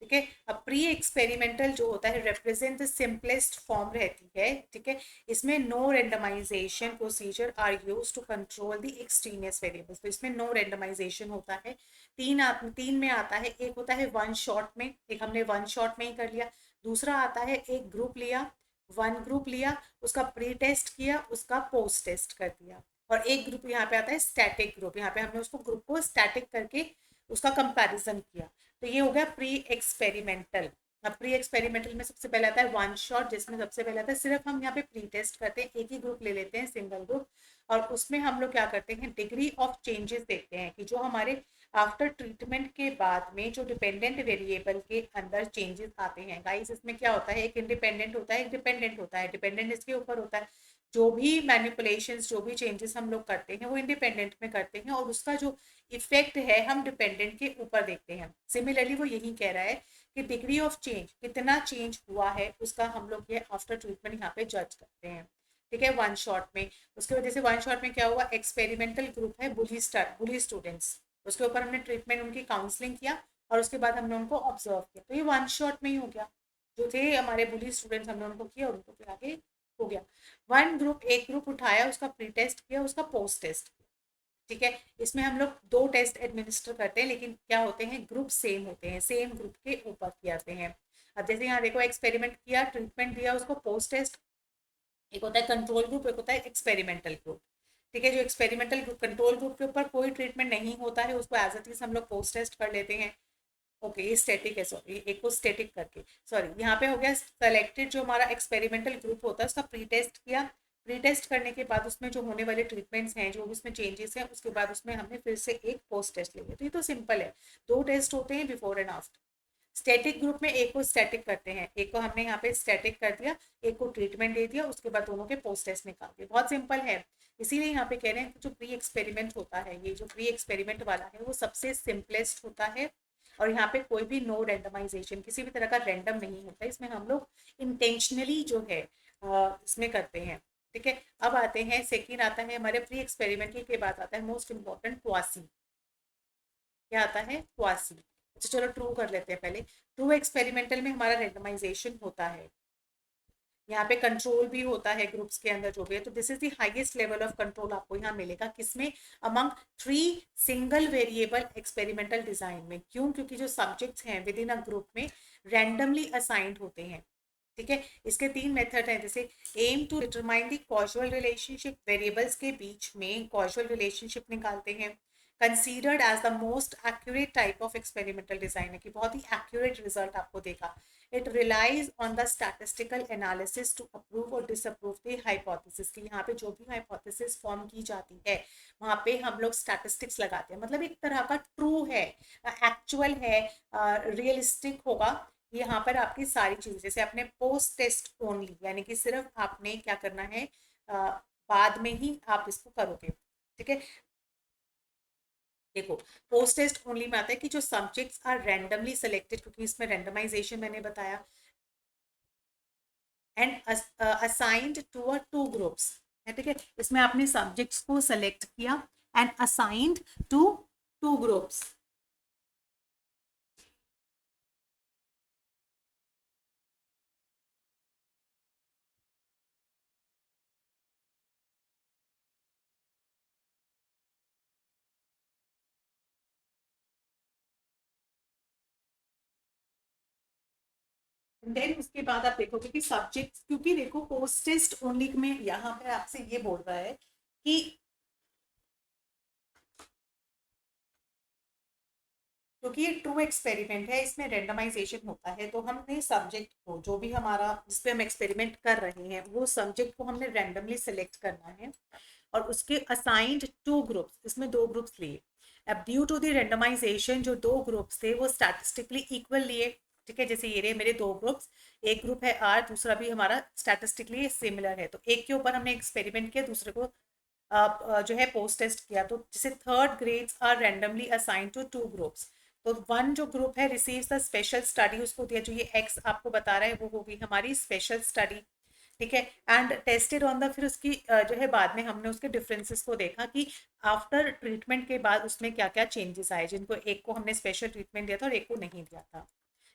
ठीक है। अब प्री एक्सपेरिमेंटल जो होता है रिप्रेजेंट द सिंपलेस्ट फॉर्म रहती है। ठीक है। इसमें no randomization procedure are use to control the extraneous variables. तो इसमें नो रेंडमाइजेशन होता है। तीन में आता है। एक होता है वन शॉट में, एक हमने वन शॉट में ही कर लिया। दूसरा आता है एक ग्रुप लिया, वन ग्रुप लिया, उसका प्री टेस्ट किया, उसका पोस्ट टेस्ट कर दिया। और एक ग्रुप यहाँ पे आता है स्टैटिक ग्रुप, यहाँ पे हमने उसको ग्रुप को स्टैटिक करके उसका कंपैरिजन किया। तो ये हो गया प्री एक्सपेरिमेंटल। अब प्री एक्सपेरिमेंटल में सबसे पहले आता है वन शॉट, जिसमें सबसे पहले आता है सिर्फ हम यहाँ पे प्री टेस्ट करते हैं, एक ही ग्रुप ले लेते हैं, सिंगल ग्रुप। और उसमें हम लोग क्या करते हैं, डिग्री ऑफ चेंजेस देखते हैं कि जो हमारे आफ्टर ट्रीटमेंट के बाद में जो डिपेंडेंट वेरिएबल के अंदर चेंजेस आते हैं। गाइस इसमें क्या होता है, एक इंडिपेंडेंट होता है, एक डिपेंडेंट होता है। डिपेंडेंट इसके ऊपर होता है, जो भी मैनिपुलेशंस जो भी चेंजेस हम लोग करते हैं वो इंडिपेंडेंट में करते हैं, और उसका जो इफेक्ट है हम डिपेंडेंट के ऊपर देखते हैं। सिमिलरली वो यही कह रहा है कि डिग्री ऑफ चेंज, कितना चेंज हुआ है उसका हम लोग ये आफ्टर ट्रीटमेंट यहाँ पे जज करते हैं। ठीक है, वन शॉट में। उसके वजह से वन शॉट में क्या हुआ, एक्सपेरिमेंटल ग्रुप है बुली स्टूडेंट्स, उसके ऊपर हमने ट्रीटमेंट उनकी काउंसलिंग किया और उसके बाद हमने उनको ऑब्जर्व किया। तो ये वन शॉट में ही हो गया, जो थे हमारे बुली स्टूडेंट्स हमने उनको किया और उनको फिर आगे हो गया। वन ग्रुप, एक ग्रुप उठाया, उसका प्री टेस्ट किया, उसका पोस्ट टेस्ट किया। ठीक है। इसमें हम लोग दो टेस्ट एडमिनिस्टर करते हैं, लेकिन क्या होते हैं, ग्रुप सेम होते हैं, सेम ग्रुप के ऊपर किए हैं। अब जैसे यहाँ देखो, एक्सपेरिमेंट किया, ट्रीटमेंट दिया, उसको पोस्ट टेस्ट। एक होता है कंट्रोल ग्रुप, एक होता है एक्सपेरिमेंटल ग्रुप। ठीक है। जो एक्सपेरिमेंटल ग्रुप, कंट्रोल ग्रुप के ऊपर कोई ट्रीटमेंट नहीं होता है, उसको एज इट इज हम लोग पोस्ट टेस्ट कर लेते हैं। ओके, ये स्टैटिक है, सॉरी, एक को स्टैटिक करके, सॉरी, यहाँ पे हो गया सेलेक्टेड। जो हमारा एक्सपेरिमेंटल ग्रुप होता है उसका प्री टेस्ट किया, प्री टेस्ट करने के बाद उसमें जो होने वाले ट्रीटमेंट्स हैं, जो भी उसमें चेंजेस हैं, उसके बाद उसमें हमने फिर से एक पोस्ट टेस्ट ले लिया। तो ये तो सिंपल है, दो टेस्ट होते हैं, before and after. Static group में एक को स्टैटिक करते हैं, एक को हमने यहाँ पे स्टैटिक कर दिया, एक को ट्रीटमेंट दे दिया, उसके बाद दोनों के पोस्ट टेस्ट निकाल दिए। बहुत सिंपल है। इसीलिए यहाँ पे कह रहे हैं कि जो प्री एक्सपेरिमेंट होता है, ये जो प्री एक्सपेरिमेंट वाला है वो सबसे सिंपलेस्ट होता है। और यहाँ पे कोई भी नो रैंडमाइजेशन, किसी भी तरह का रैंडम नहीं होता, इसमें हम लोग इंटेंशनली जो है इसमें करते हैं। ठीक है। अब आते हैं, सेकेंड आता है हमारे प्री एक्सपेरिमेंटल के बाद आता है मोस्ट इंपॉर्टेंट, क्वासी। क्या आता है, क्वासी। अच्छा चलो ट्रू कर लेते हैं पहले। ट्रू एक्सपेरिमेंटल में हमारा रेंडमाइजेशन होता है, यहाँ पे कंट्रोल भी होता है ग्रुप्स के अंदर जो भी है। तो this is the highest level of control आपको यहाँ मिलेगा, किसमें, among three single variable experimental design में। क्यों? क्योंकि जो सब्जेक्ट्स हैं विद इन अ ग्रुप में रैंडमली असाइंड होते हैं। ठीक है। इसके तीन मेथड हैं, जैसे aim to determine the causal relationship, variables के बीच में कॉजुअल रिलेशनशिप निकालते हैं। Considered as the most accurate type of experimental design है, कि बहुत ही एक्यूरेट रिजल्ट आपको देगा। It relies on the statistical analysis to approve और डिसअप्रूव द हाइपोथेसिस, की यहाँ पे जो भी हाइपोथेसिस फॉर्म की जाती है वहाँ पे हम लोग स्टैटिस्टिक्स लगाते हैं, मतलब एक तरह का ट्रू है, एक्चुअल है, रियलिस्टिक होगा। यहाँ पर आपकी सारी चीजें, जैसे आपने पोस्ट टेस्ट ओनली, यानी कि सिर्फ आपने क्या करना है, बाद में ही आप इसको करोगे। ठीक है। देखो, पोस्ट टेस्ट ओनली में आता है कि जो सब्जेक्ट्स आर रैंडमली सिलेक्टेड, क्योंकि इसमें रैंडमाइजेशन मैंने बताया, and assigned to a two groups है। ठीक है। इसमें आपने सब्जेक्ट्स को सेलेक्ट किया and assigned to two groups. Then उसके बाद आप देखोगे कि सब्जेक्ट, क्योंकि देखो पोस्ट टेस्ट ओनली में यहाँ पे आपसे ये बोल रहा है कि क्योंकि ये ट्रू एक्सपेरिमेंट है, इसमें रेंडमाइजेशन होता है, तो हमने सब्जेक्ट को, जो भी हमारा जिस पे हम एक्सपेरिमेंट कर रहे हैं, वो सब्जेक्ट को हमने रैंडमली सेलेक्ट करना है और उसके असाइंड टू ग्रुप्स, इसमें दो ग्रुप्स लिए। अब ड्यू टू द रेंडमाइजेशन जो दो ग्रुप्स थे वो स्टैटिस्टिकली इक्वल लिए। ठीक है, जैसे ये रहे मेरे दो ग्रुप्स, एक ग्रुप है आर, दूसरा भी हमारा स्टैटिस्टिकली सिमिलर है, तो एक के ऊपर हमने एक्सपेरिमेंट किया, दूसरे को जो है पोस्ट टेस्ट किया। तो जैसे third grades are randomly assign to two groups, तो वन जो ग्रुप है रिसीव्स द स्पेशल स्टडी, उसको दिया, जो ये एक्स आपको बता रहा है वो होगी हमारी स्पेशल स्टडी। ठीक है, एंड टेस्टेड ऑन द, फिर उसकी जो है बाद में हमने उसके डिफरेंसेस को देखा कि आफ्टर ट्रीटमेंट के बाद उसमें क्या क्या चेंजेस आए, जिनको एक को हमने स्पेशल ट्रीटमेंट दिया था और एक को नहीं दिया था।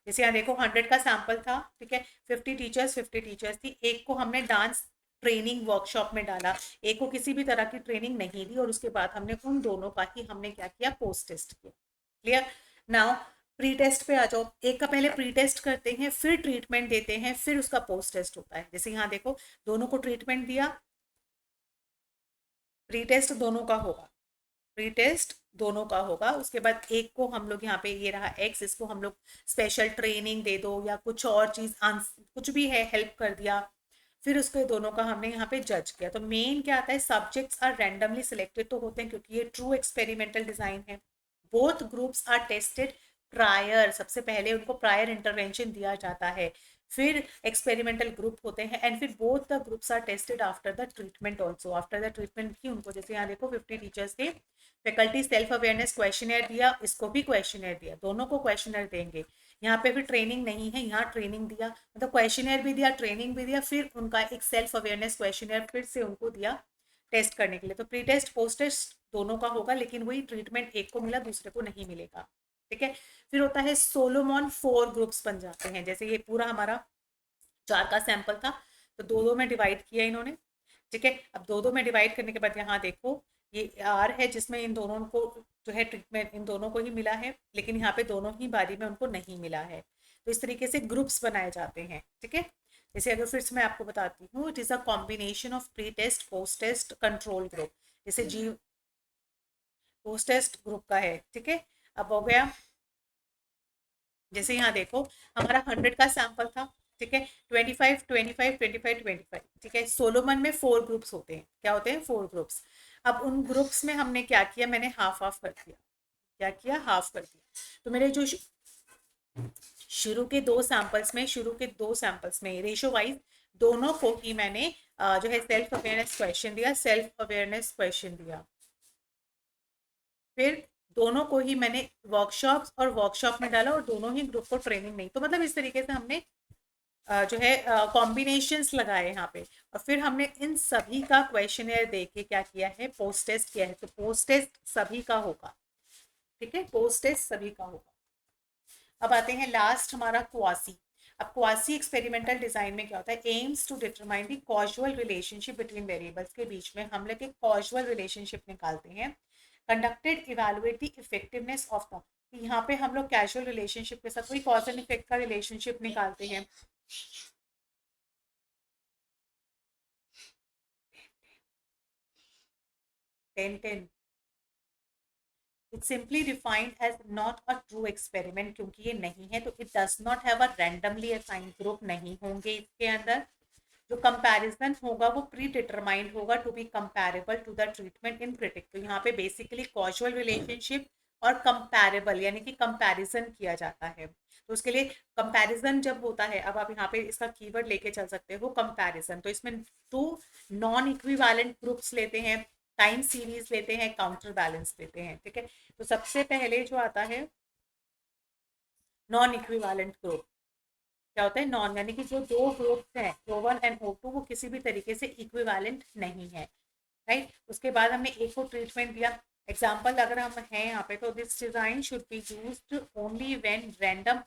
जैसे यहाँ देखो 100 का सैंपल था, ठीक है, 50 टीचर्स थी, एक को हमने डांस ट्रेनिंग वर्कशॉप में डाला, एक को किसी भी तरह की ट्रेनिंग नहीं दी, और उसके बाद हमने उन दोनों का ही हमने क्या किया, पोस्ट टेस्ट किया। क्लियर? नाउ प्री टेस्ट पे आ जाओ, एक का पहले प्री टेस्ट करते हैं, फिर ट्रीटमेंट देते हैं, फिर उसका पोस्ट टेस्ट होता है। जैसे यहाँ देखो दोनों को ट्रीटमेंट दिया, प्री टेस्ट दोनों का होगा, प्री टेस्ट दोनों का होगा, उसके बाद एक को हम लोग यहाँ पे ये रहा एक्स, इसको हम लोग स्पेशल ट्रेनिंग दे दो या कुछ और चीज कुछ भी है हेल्प कर दिया, फिर उसके दोनों का हमने यहाँ पे जज किया। तो मेन क्या आता है, सब्जेक्ट्स आर रैंडमली सिलेक्टेड तो होते हैं क्योंकि ये ट्रू एक्सपेरिमेंटल डिजाइन है। Both groups are tested prior, सबसे पहले उनको प्रायर इंटरवेंशन दिया जाता है, फिर एक्सपेरिमेंटल ग्रुप होते हैं, एंड फिर both the groups are tested after the treatment also, after the treatment की उनको, जैसे यहाँ देखो 50 टीचर्स थे, फैकल्टी सेल्फ अवेयरनेस क्वेश्चनर दिया, इसको भी क्वेश्चनर दिया, दोनों को क्वेश्चनर देंगे। यहाँ पे भी ट्रेनिंग नहीं है, यहाँ ट्रेनिंग दिया, मतलब क्वेश्चनर भी दिया, ट्रेनिंग भी दिया, फिर उनका एक सेल्फ अवेयरनेस क्वेश्चनर फिर से उनको दिया टेस्ट करने के लिए। तो प्री टेस्ट पोस्ट टेस्ट दोनों का होगा, लेकिन वही ट्रीटमेंट एक को मिला दूसरे को नहीं मिलेगा। ठीक है, फिर होता है सोलोमॉन, 4 ग्रुप्स बन जाते हैं। जैसे ये पूरा हमारा 4 का सैंपल था, तो दो दो में डिवाइड किया इन्होंने। ठीक है, अब दो दो में डिवाइड करने के बाद यहाँ देखो ये आर है, जिसमें इन दोनों को जो है ट्रीटमेंट इन दोनों को ही मिला है, लेकिन यहाँ पे दोनों ही बारी में उनको नहीं मिला है। तो इस तरीके से ग्रुप्स बनाए जाते हैं। ठीक है, जैसे अगर फिर से मैं आपको बताती हूँ, it is a combination of pre test post test control group. जैसे जी पोस्ट टेस्ट ग्रुप का है। ठीक है, अब हो गया, जैसे यहाँ देखो हमारा 100 का सैंपल था। ठीक है, 25 25 25 25। ठीक है, सोलोमन में 4 ग्रुप्स होते हैं, क्या होते हैं, 4 ग्रुप्स। अब उन ग्रुप्स में हमने क्या किया, मैंने हाफ हाफ कर दिया, क्या किया, हाफ कर दिया। तो मेरे जो शुरू के दो सैंपल्स में, शुरू के दो सैंपल्स में रेशो वाइज दोनों को ही मैंने जो है सेल्फ अवेयरनेस क्वेश्चन दिया, सेल्फ अवेयरनेस क्वेश्चन दिया, फिर दोनों को ही मैंने वर्कशॉप्स और वर्कशॉप में डाला, और दोनों ही ग्रुप को ट्रेनिंग नहीं। तो मतलब इस तरीके से हमने जो है कॉम्बिनेशंस लगाए यहाँ पे, और फिर हमने इन सभी का क्वेश्चनर दे के क्या किया है, पोस्ट टेस्ट किया है। तो पोस्ट टेस्ट सभी का होगा। ठीक है, पोस्ट टेस्ट सभी का होगा। अब आते हैं लास्ट हमारा क्वासी। अब क्वासी एक्सपेरिमेंटल डिजाइन में क्या होता है, aims to determine the causal relationship between variables, के बीच में हम लोग एक कॉजुअल रिलेशनशिप निकालते हैं। Conducted evaluate the effectiveness of the, यहाँ पे हम लोग कैजुअल रिलेशनशिप के साथ कोई कॉज एंड इफेक्ट का रिलेशनशिप निकालते हैं। 10 10। It's simply defined as not a true experiment, क्योंकि ये नहीं है, तो it does not have a randomly assigned group, नहीं होंगे इसके अंदर। जो कंपैरिजन होगा वो प्री डिटरमाइंड होगा to be comparable to the treatment in critic. तो यहाँ पे बेसिकली कॉजुअल रिलेशनशिप और कंपैरेबल यानी कि कंपैरिजन किया जाता है। तो उसके लिए कंपैरिजन जब होता है, अब आप यहाँ पे इसका कीवर्ड लेके चल सकते हो कंपैरिजन, तो इसमें 2 नॉन इक्विवेलेंट ग्रुप्स लेते हैं, टाइम सीरीज लेते हैं, काउंटर बैलेंस लेते हैं। ठीक है, तो सबसे पहले जो आता है नॉन इक्विवेलेंट ग्रुप, क्या होता है, नॉन यानी कि जो दो ग्रुप्स हैं O1 एंड O2 वो किसी भी तरीके से इक्विवेलेंट नहीं है। राइट, उसके बाद हमने एक को ट्रीटमेंट दिया। एग्जाम्पल अगर हम हैं यहाँ पे, तो this design should be used only when random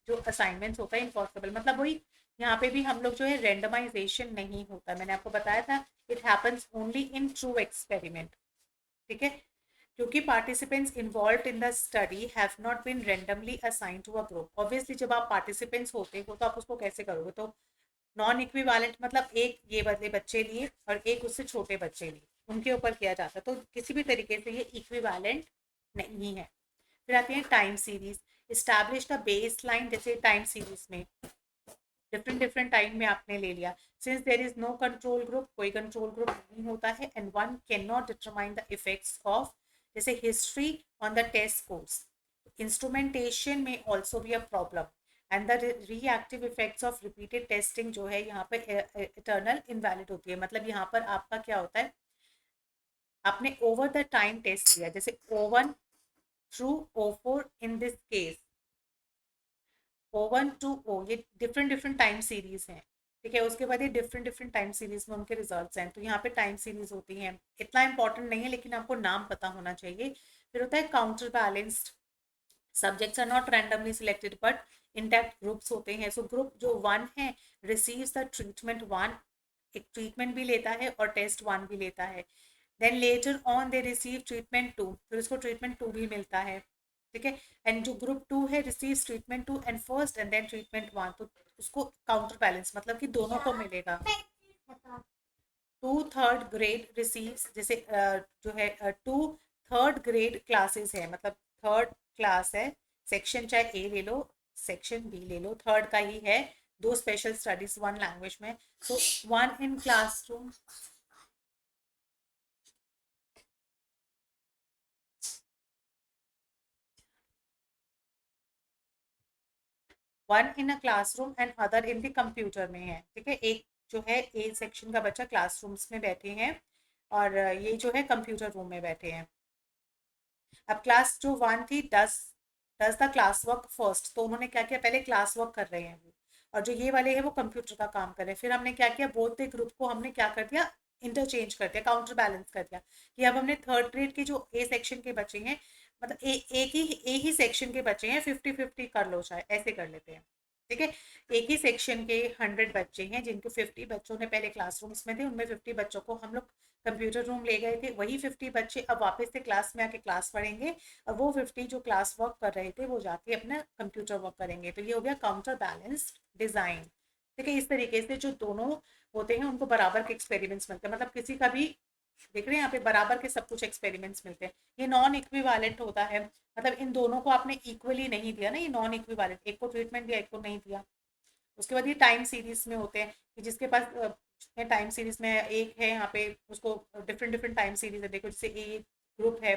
जो असाइनमेंट्स होता है इम्पॉसिबल, मतलब वही यहाँ पे भी हम लोग जो है रेंडमाइजेशन नहीं होता, मैंने आपको बताया था, it happens only in true experiment. ठीक है, क्योंकि participants involve in the study have not been randomly assign to a group. Obviously जब आप पार्टिसिपेंट्स होते हो तो आप उसको कैसे करोगे, तो नॉन इक्विवेलेंट मतलब एक ये बदले बच्चे लिए और एक उससे छोटे बच्चे लिए, उनके ऊपर किया जाता है, तो किसी भी तरीके से ये इक्विवेलेंट नहीं है। फिर आती है time series. Establish the base line, जैसे टाइम सीरीज में डिफरेंट डिफरेंट टाइम में आपने ले लिया। Since there is no control group, कोई कंट्रोल ग्रुप नहीं होता है, and one can not determine the effects of जैसे history on the test scores. Instrumentation में ऑल्सो भी a problem, and the reactive effects of repeated testing जो है यहाँ पे इटर्नल इनवैलिड होती है। मतलब यहाँ पर आपका क्या होता है, आपने ओवर द टाइम टेस्ट किया, जैसे O1 through O4 in this case, O1 to O, ये डिफरेंट डिफरेंट टाइम सीरीज हैं, ठीक है। उसके बाद ये डिफरेंट डिफरेंट टाइम सीरीज में उनके रिजल्ट्स हैं, तो यहाँ पे टाइम सीरीज होती हैं, इतना इंपॉर्टेंट नहीं है लेकिन आपको नाम पता होना चाहिए। फिर होता है counterbalanced. Subjects are not randomly selected but intact groups होते हैं। सो ग्रुप जो 1 है रिसीव्स द ट्रीटमेंट 1, एक ट्रीटमेंट भी लेता है और टेस्ट 1 भी लेता है। Then later on they receive treatment 2, फिर उसको ट्रीटमेंट 2 भी मिलता है, ठीक है। एंड जो ग्रुप 2 है receives treatment 2 and first and then treatment 1, तो उसको काउंटर बैलेंस मतलब कि दोनों को मिलेगा। टू थर्ड ग्रेड रिसीव्स, जैसे जो है टू थर्ड ग्रेड क्लासेस है, मतलब थर्ड क्लास है, सेक्शन चाहे ए ले लो सेक्शन बी ले लो, थर्ड का ही है, दो स्पेशल स्टडीज 1 लैंग्वेज में। सो 1 in classroom, 1 in a classroom and other in the computer में है, ठीक है। एक जो है ए सेक्शन का बच्चा क्लासरूम्स में बैठे हैं और ये जो है कंप्यूटर रूम में बैठे हैं। अब क्लास जो 1 थी does the class work first, तो उन्होंने क्या किया, पहले क्लास वर्क कर रहे हैं वो, और जो ये वाले हैं वो कंप्यूटर का काम कर रहे हैं। फिर हमने क्या किया, बोथ द ग्रुप को हमने क्या कर दिया, इंटरचेंज कर दिया, काउंटर बैलेंस कर दिया, कि अब हमने थर्ड ग्रेड के जो ए सेक्शन के बच्चे हैं, मतलब एक ही सेक्शन के बच्चे हैं, 50-50 कर लो, चाहे ऐसे कर लेते हैं, ठीक है। एक ही सेक्शन के 100 बच्चे हैं, जिनको 50 बच्चों ने पहले क्लासरूम्स में थे, उनमें 50 बच्चों को हम लोग कंप्यूटर रूम ले गए थे। वही 50 बच्चे अब वापस से क्लास में आके क्लास पढ़ेंगे, और वो 50 जो क्लास वर्क कर रहे थे वो जाके अपना कंप्यूटर वर्क करेंगे। तो ये हो गया काउंटर बैलेंस्ड डिजाइन, ठीक है। इस तरीके से जो दोनों होते हैं उनको बराबर के एक्सपेरिमेंट्स मिलते हैं, मतलब किसी का भी देख रहे हैं यहाँ पे बराबर के सब कुछ एक्सपेरिमेंट्स मिलते हैं। ये नॉन इक्विवेलेंट होता है, मतलब इन दोनों को आपने इक्वली नहीं दिया ना, ये नॉन इक्विवेलेंट, एक को ट्रीटमेंट दिया एक को नहीं दिया। उसके बाद ये टाइम सीरीज में होते हैं कि जिसके पास टाइम सीरीज में एक है यहाँ पे, उसको डिफरेंट डिफरेंट टाइम सीरीज है, देखो जैसे ए ग्रुप है,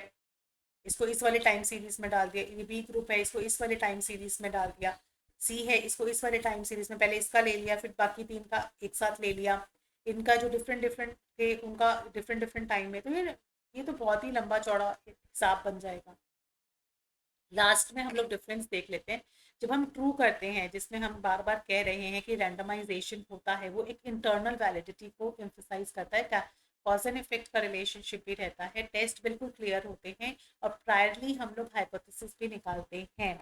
इसको इस वाले टाइम सीरीज में डाल दिया, ये बी ग्रुप है, इसको इस वाले टाइम सीरीज में डाल दिया, सी है, इसको इस वाले टाइम सीरीज में, पहले इसका ले लिया फिर बाकी 3 का एक साथ ले लिया, इनका जो डिफरेंट डिफरेंट थे उनका डिफरेंट डिफरेंट टाइम में। तो ये तो बहुत ही लंबा चौड़ा हिसाब बन जाएगा। लास्ट में हम लोग डिफरेंस देख लेते हैं। जब हम ट्रू करते हैं, जिसमें हम बार बार कह रहे हैं कि रैंडमाइजेशन होता है, वो एक इंटरनल वैलिडिटी को एम्फसाइज करता है, क्या कॉज एंड इफेक्ट का रिलेशनशिप भी रहता है, टेस्ट बिल्कुल क्लियर होते हैं, और प्रायरली हम लोग हाइपोथेसिस भी निकालते हैं।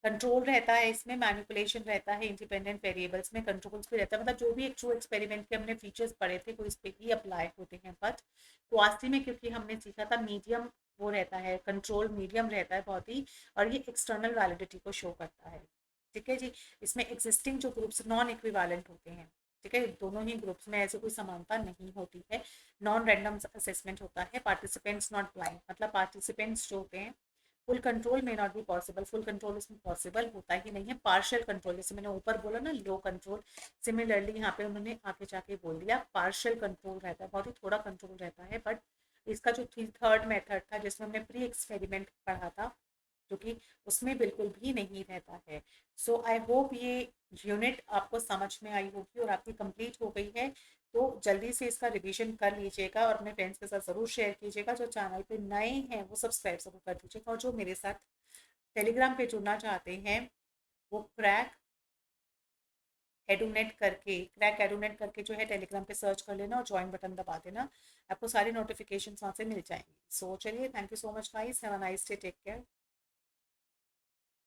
कंट्रोल रहता है इसमें, मैनिपुलेशन रहता है, इंडिपेंडेंट वेरिएबल्स में कंट्रोल्स भी रहता है, मतलब जो भी एक ट्रू एक्सपेरिमेंट के हमने फीचर्स पढ़े थे वो इस पे ही अप्लाई होते हैं। बट क्वासी में क्योंकि हमने सीखा था मीडियम, वो रहता है कंट्रोल मीडियम रहता है बहुत ही, और ये एक्सटर्नल वैलिडिटी को शो करता है, ठीक है जी। इसमें एग्जिस्टिंग जो ग्रुप्स नॉन इक्विवेलेंट होते हैं, ठीक है, दोनों ही ग्रुप्स में ऐसे कोई समानता नहीं होती है। नॉन रैंडम असेसमेंट होता है, पार्टिसिपेंट्स नॉट ब्लाइंड, मतलब पार्टिसिपेंट्स जो होते हैं, फुल कंट्रोल में not be possible, full control इसमें पॉसिबल होता ही नहीं है। पार्शियल कंट्रोल, जैसे मैंने ऊपर बोला ना लो कंट्रोल, सिमिलरली यहाँ पे उन्होंने आगे जाके बोल दिया पार्शियल कंट्रोल रहता है, बहुत ही थोड़ा कंट्रोल रहता है। बट इसका जो थर्ड मेथड था जिसमें हमने प्री एक्सपेरिमेंट पढ़ा था, जो कि उसमें बिल्कुल भी नहीं रहता है। सो आई होप ये यूनिट आपको समझ में आई होगी और आपकी कंप्लीट हो गई है। तो जल्दी से इसका रिवीजन कर लीजिएगा और अपने फ्रेंड्स के साथ ज़रूर शेयर कीजिएगा। जो चैनल पे नए हैं वो सब्सक्राइब ज़रूर कर दीजिएगा, और जो मेरे साथ टेलीग्राम पे जुड़ना चाहते हैं वो क्रैक एडुनेट करके जो है टेलीग्राम पे सर्च कर लेना और ज्वाइन बटन दबा देना, आपको सारी नोटिफिकेशन वहाँ से मिल जाएंगी। सो चलिए, thank you so much guys, have a nice day, take care.